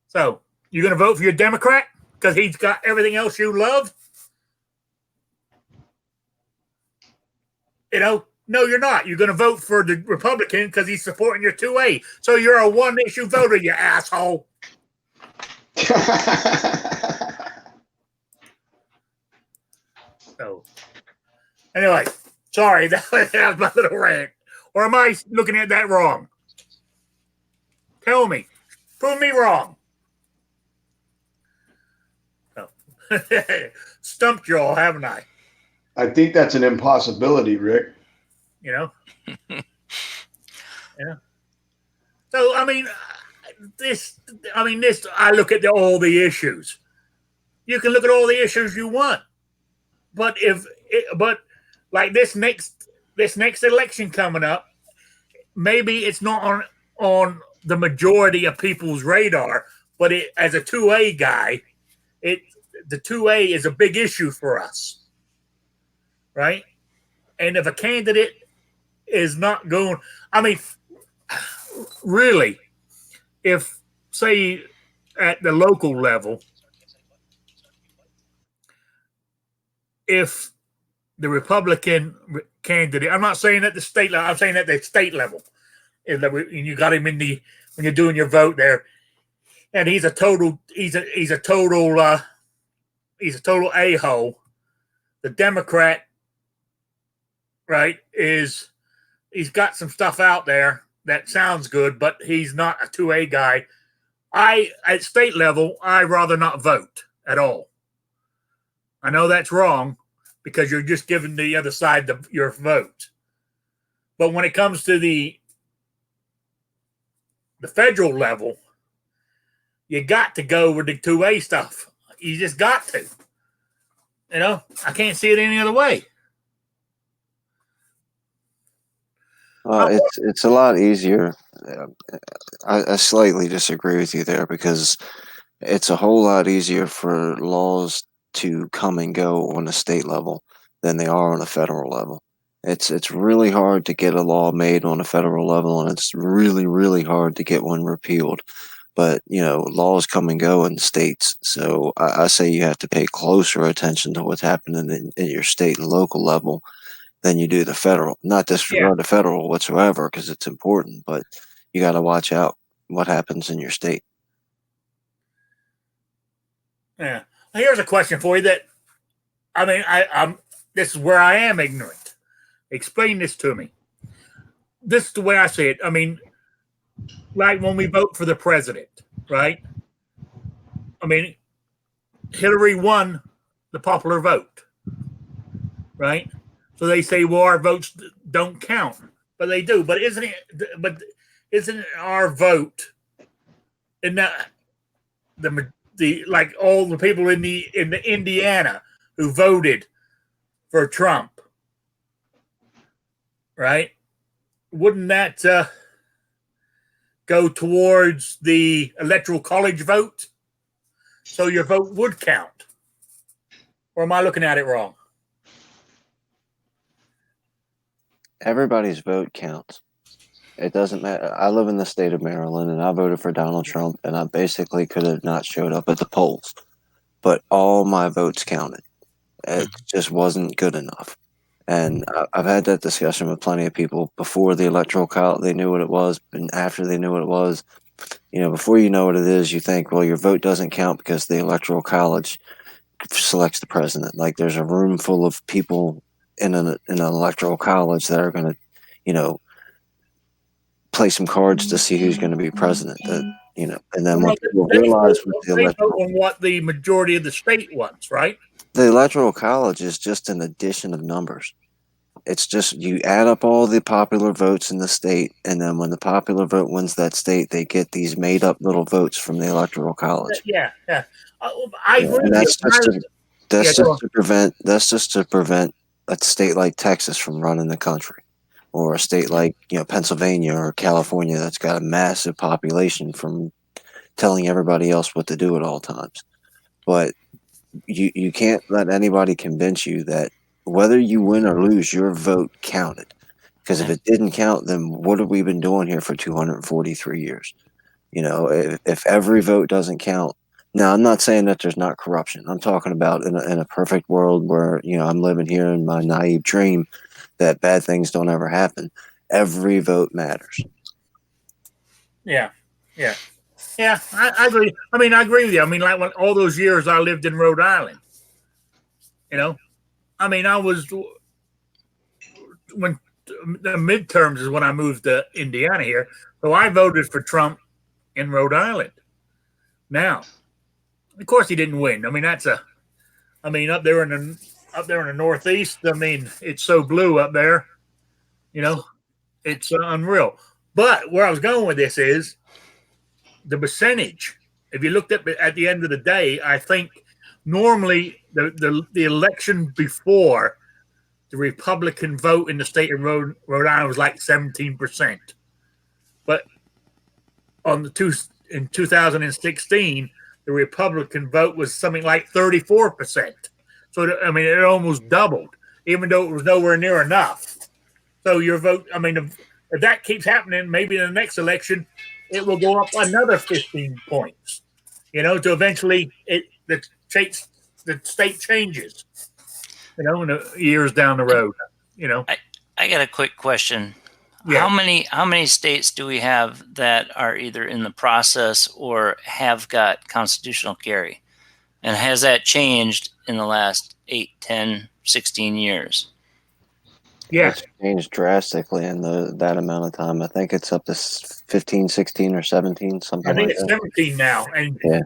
So, you're going to vote for your Democrat because he's got everything else you love? No, you're not. You're going to vote for the Republican because he's supporting your 2A. So you're a one-issue voter, you asshole. So, anyway, sorry, that was my little rant. Or am I looking at that wrong? Tell me. Prove me wrong. Oh. Stumped you all, haven't I? I think that's an impossibility, Rick. Yeah. So, I look at all the issues. You can look at all the issues you want. But like this next election coming up, maybe it's not on the majority of people's radar, but as a 2A guy, the 2A is a big issue for us. Right? And if a candidate is not going, really, if, say, at the local level, if the Republican candidate, I'm not saying at the state level, I'm saying at the state level, and you got him when you're doing your vote there, and he's a total a-hole. The Democrat, right, is he's got some stuff out there that sounds good, but he's not a 2A guy. At state level, I rather not vote at all. I know that's wrong because you're just giving the other side your vote. But when it comes to the federal level, you got to go with the 2A stuff. You just got to. You know, I can't see it any other way. It's a lot easier. I slightly disagree with you there because it's a whole lot easier for laws to come and go on a state level than they are on a federal level. It's really hard to get a law made on a federal level, and it's really, really hard to get one repealed. But, you know, laws come and go in states. So I say you have to pay closer attention to what's happening in your state and local level than you do the federal. Not disregard the federal whatsoever because it's important, but you got to watch out what happens in your state. Yeah. Here's a question for you that, I mean, I'm this is where I am ignorant. Explain this to me. This is the way I see it. I mean, like when we vote for the president, right? I mean, Hillary won the popular vote, right? So they say, well, our votes don't count, but they do. But isn't it our vote? In that the like all the people in the Indiana who voted for Trump, right? Wouldn't that go towards the electoral college vote? So your vote would count. Or am I looking at it wrong? Everybody's vote counts. It doesn't matter. I live in the state of Maryland, and I voted for Donald Trump, and I basically could have not showed up at the polls. But all my votes counted. It just wasn't good enough. And I've had that discussion with plenty of people before the electoral college. They knew what it was, and after they knew what it was, you know, before you know what it is, you think, well, your vote doesn't count because the electoral college selects the president. Like there's a room full of people in an electoral college that are going to, you know, play some cards to see who's going to be president. You know, and then when people realize what the electoral on what the majority of the state wants, right? The electoral college is just an addition of numbers. It's just you add up all the popular votes in the state, and then when the popular vote wins that state, they get these made up little votes from the electoral college. Yeah. I agree. And that's just to prevent a state like Texas from running the country, or a state like Pennsylvania or California that's got a massive population from telling everybody else what to do at all times. But you can't let anybody convince you that whether you win or lose, your vote counted. Because if it didn't count, then what have we been doing here for 243 years? You know, if every vote doesn't count. Now, I'm not saying that there's not corruption. I'm talking about in a perfect world where, I'm living here in my naive dream that bad things don't ever happen. Every vote matters. Yeah. I agree. I mean, I agree with you. I mean, like when all those years I lived in Rhode Island, I mean, when the midterms is when I moved to Indiana here. So I voted for Trump in Rhode Island. Now, of course, he didn't win. I mean, up there in the Northeast. I mean, it's so blue up there. It's unreal. But where I was going with this is the percentage. If you looked at the end of the day, I think normally the election before the Republican vote in the state of Rhode Island was like 17%. But in 2016, the Republican vote was something like 34%. So, I mean, it almost doubled, even though it was nowhere near enough. So your vote, I mean, if that keeps happening, maybe in the next election, it will go up another 15 points, to eventually the state changes, in the years down the road, I got a quick question. Yeah. How many states do we have that are either in the process or have got constitutional carry? And has that changed in the last 8, 10, 16 years? Yeah. It's changed drastically in that amount of time. I think it's up to 15, 16, or 17, something I think like it's that. 17 now. And Yeah.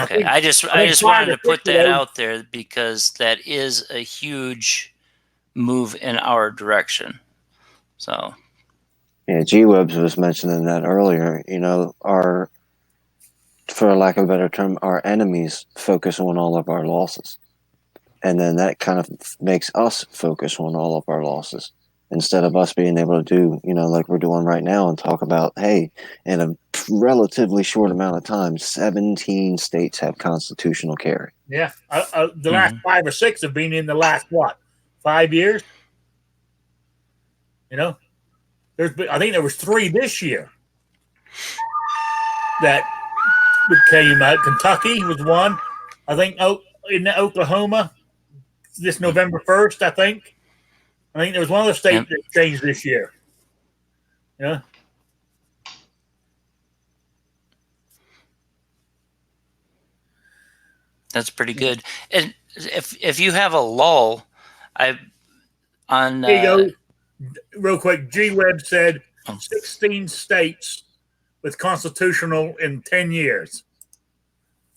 Okay, I just 5 wanted or to 6 put of that those- out there because that is a huge move in our direction. So Yeah, G-Webs was mentioning that earlier. You know, for lack of a better term, our enemies focus on all of our losses. And then that kind of makes us focus on all of our losses instead of us being able to do, you know, like we're doing right now and talk about, hey, in a relatively short amount of time, 17 states have constitutional carry. Yeah. The last 5 or 6 have been in the last, what, 5 years? You know, I think there was 3 this year that came out. Kentucky was one. I think in Oklahoma this November 1st, I think. I think there was one other state that changed this year. Yeah. that's pretty good. And if you have a lull, I on Here you go. Real quick, G-Web said 16 states with constitutional in 10 years.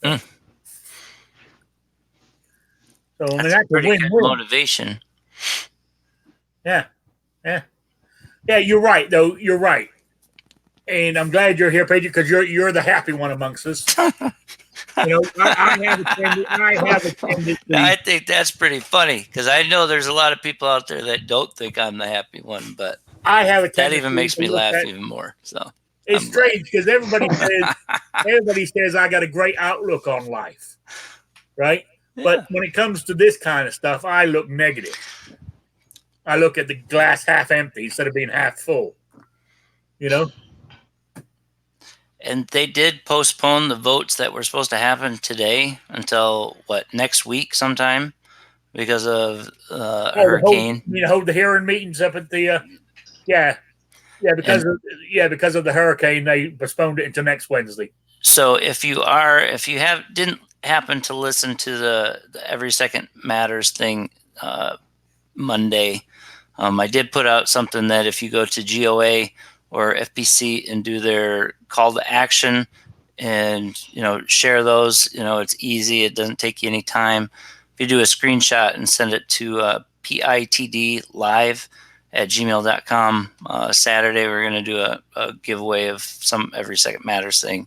So, I mean, that's a pretty good win-win. motivation. Yeah. Yeah. Yeah, you're right, though. You're right. And I'm glad you're here, Paige, because you're the happy one amongst us. You know, I have a tendency. I think that's pretty funny because I know there's a lot of people out there that don't think I'm the happy one, but I have a tendency. that even makes me laugh even more. So it's strange because everybody says I got a great outlook on life, right? Yeah. But when it comes to this kind of stuff, I look negative. I look at the glass half empty instead of being half full. You know. And they did postpone the votes that were supposed to happen today until next week sometime because of a hurricane. Hold the hearing meetings up at the because of the hurricane they postponed it until next Wednesday. So if you didn't happen to listen to the Every Second Matters thing Monday, I did put out something that if you go to GOA or FPC and do their call to action and, share those, it's easy. It doesn't take you any time. If you do a screenshot and send it to pitdlive@gmail.com, Saturday, we're going to do a giveaway of some Every Second Matters thing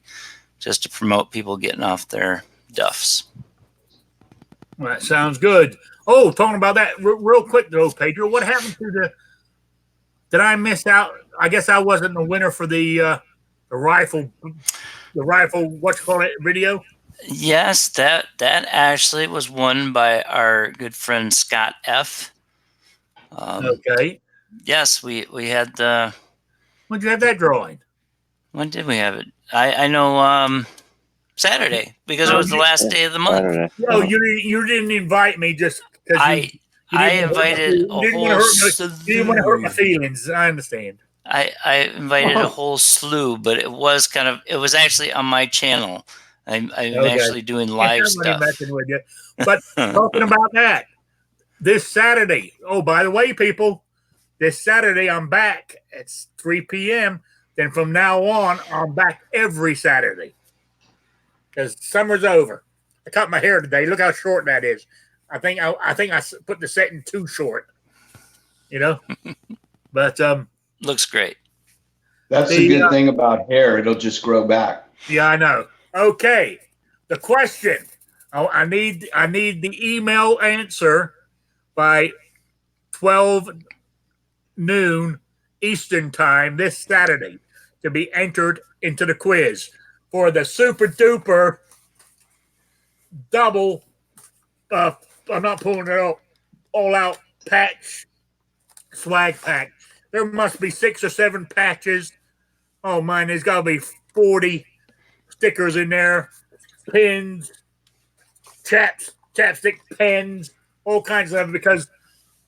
just to promote people getting off their duffs. Well, that sounds good. Oh, talking about that real quick though, Pedro, what happened to did I miss out? I guess I wasn't the winner for the rifle, video. Yes, that actually was won by our good friend Scott F. Okay. Yes, we had the. When did you have that drawing? When did we have it? I know Saturday because it was the last day of the month. Saturday. No, you didn't invite me just because I invited a whole slew. You didn't want to hurt my feelings. I understand. I invited a whole slew, but it was actually on my channel. I'm actually doing live stuff. Messing with you. But talking about that, this Saturday. Oh, by the way, people, this Saturday I'm back at 3 p.m. Then from now on, I'm back every Saturday because summer's over. I cut my hair today. Look how short that is. I think I put the setting too short. But looks great. That's the good thing about hair; it'll just grow back. Yeah, I know. Okay, the question. I need the email answer by 12 noon Eastern time this Saturday to be entered into the quiz for the super duper double. I'm not pulling it all out patch swag pack. There must be 6 or 7 patches. Oh man, there's got to be 40 stickers in there, pins, chapstick pens, all kinds of stuff. Because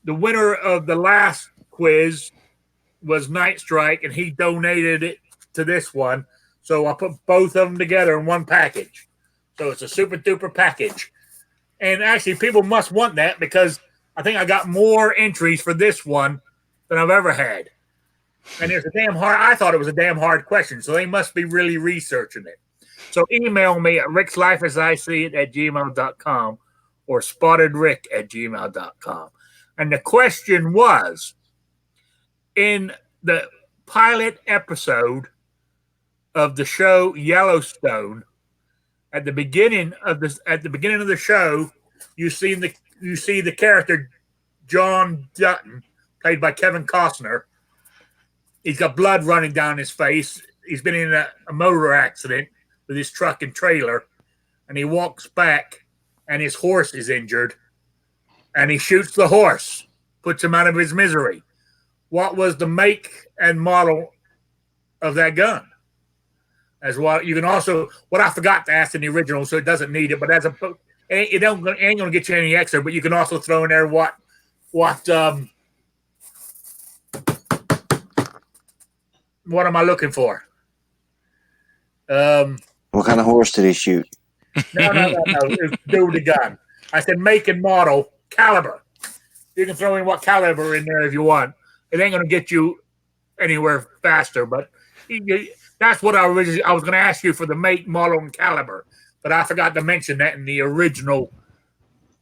the winner of the last quiz was Night Strike, and he donated it to this one. So I put both of them together in one package. So it's a super duper package. And actually, people must want that because I think I got more entries for this one than I've ever had. And it's a damn hard. I thought it was a damn hard question, so they must be really researching it. So email me at rickslifeasiseeit@gmail.com or spottedrick@gmail.com. And the question was, in the pilot episode of the show Yellowstone, at the beginning of the show, you see the character John Dutton, played by Kevin Costner. He's got blood running down his face. He's been in a motor accident with his truck and trailer, and he walks back, and his horse is injured, and he shoots the horse, puts him out of his misery. What was the make and model of that gun? As well, you can also, what I forgot to ask in the original, so it doesn't need it, but as a, it ain't going to get you any extra, but you can also throw in there what am I looking for? What kind of horse did he shoot? No. Do with the gun. I said make and model, caliber. You can throw in what caliber in there if you want. It ain't going to get you anywhere faster, but that's what I was going to ask you for the make, model, and caliber, but I forgot to mention that in the original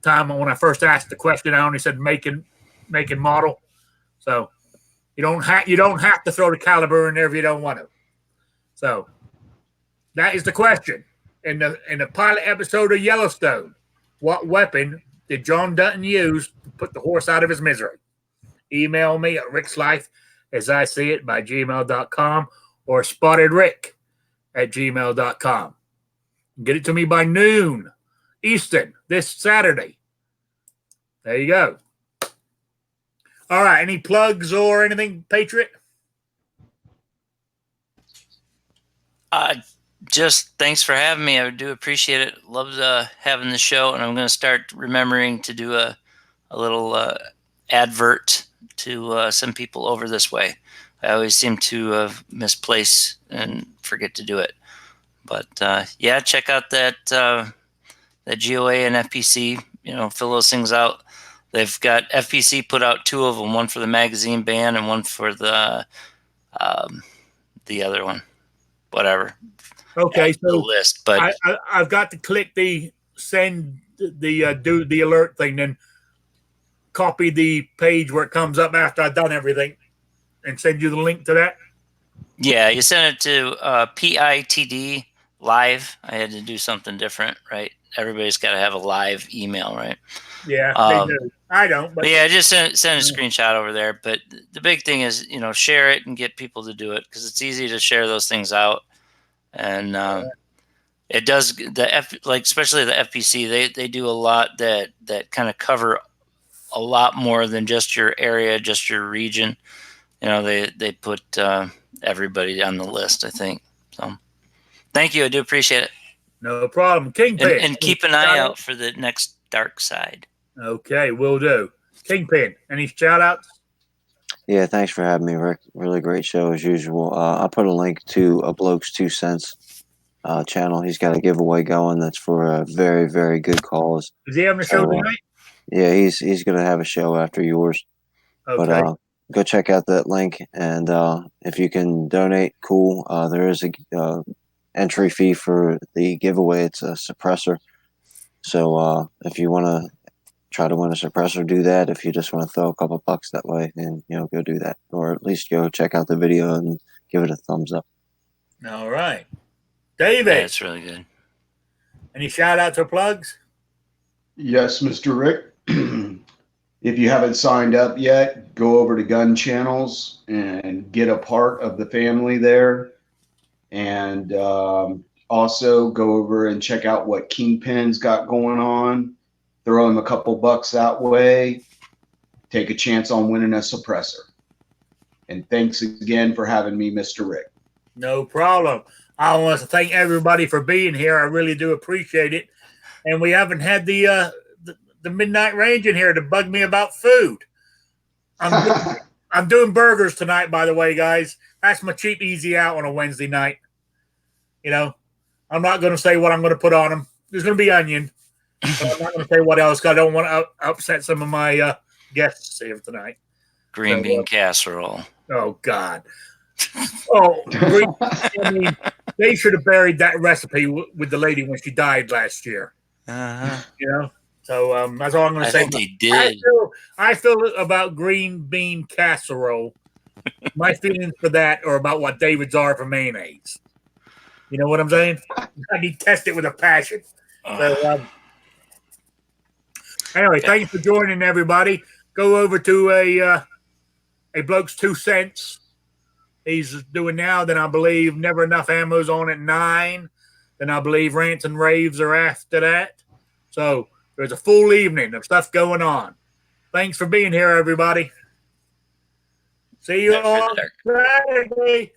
time when I first asked the question. I only said make and model. So you don't have to throw the caliber in there if you don't want to. So that is the question. In the pilot episode of Yellowstone, what weapon did John Dutton use to put the horse out of his misery? Email me at rickslifeasiseeit@gmail.com or spottedrick@gmail.com. Get it to me by noon Eastern this Saturday. There you go. All right. Any plugs or anything, Patriot? Just thanks for having me. I do appreciate it. Love having the show, and I'm going to start remembering to do a little advert to send people over this way. I always seem to misplace and forget to do it. But yeah, check out that GOA and FPC. Fill those things out. They've got FPC put out 2 of them, one for the magazine ban and one for the other one, whatever. Okay, so the list, but I've got to click the send do the alert thing, then copy the page where it comes up after I've done everything, and send you the link to that. Yeah, you send it to PITD live. I had to do something different, right? Everybody's got to have a live email, right? Yeah, they do. I don't. But yeah, just send a screenshot over there. But the big thing is, share it and get people to do it, because it's easy to share those things out. And it does especially the FPC, they do a lot that kind of cover a lot more than just your area, just your region. They put everybody on the list, I think. So thank you. I do appreciate it. No problem. Kingpin. And keep an eye out for the next dark side. Okay, will do. Kingpin, any shout outs? Yeah, thanks for having me, Rick. Really great show as usual. I put a link to a Bloke's 2 Cents channel. He's got a giveaway going that's for a very, very good cause. Is he having a show tonight? Yeah, he's going to have a show after yours. Okay. But go check out that link, and if you can donate, cool. There is a entry fee for the giveaway. It's a suppressor. So if you want to try to win a suppressor, do that. If you just want to throw a couple bucks that way, then go do that, or at least go check out the video and give it a thumbs up. All right, David. Yeah, it's really good. Any shout outs or plugs? Yes, Mr. Rick. If you haven't signed up yet, go over to Gun Channels and get a part of the family there, and also go over and check out what Kingpin's got going on. Throw him a couple bucks that way. Take a chance on winning a suppressor. And thanks again for having me, Mr. Rick. No problem. I want to thank everybody for being here. I really do appreciate it. And we haven't had the Midnight Range in here to bug me about food. I'm doing burgers tonight, by the way, guys. That's my cheap, easy out on a Wednesday night. I'm not going to say what I'm going to put on them. There's going to be onion. But I'm not going to say what else, because I don't want to upset some of my guests here tonight. Green bean casserole. Oh God. Oh, I mean, they should have buried that recipe with the lady when she died last year. Uh-huh. You know, so that's all I'm going to say. I think they did. I feel about green bean casserole. My feelings for that are about what David's are for mayonnaise. You know what I'm saying? I need to test it with a passion. So, anyway, thank you for joining, everybody. Go over to a bloke's 2 cents. He's doing now. Then I believe Never Enough Ammo's on at 9. Then I believe Rants and Raves are after that. So there's a full evening of stuff going on. Thanks for being here, everybody. See you on Saturday.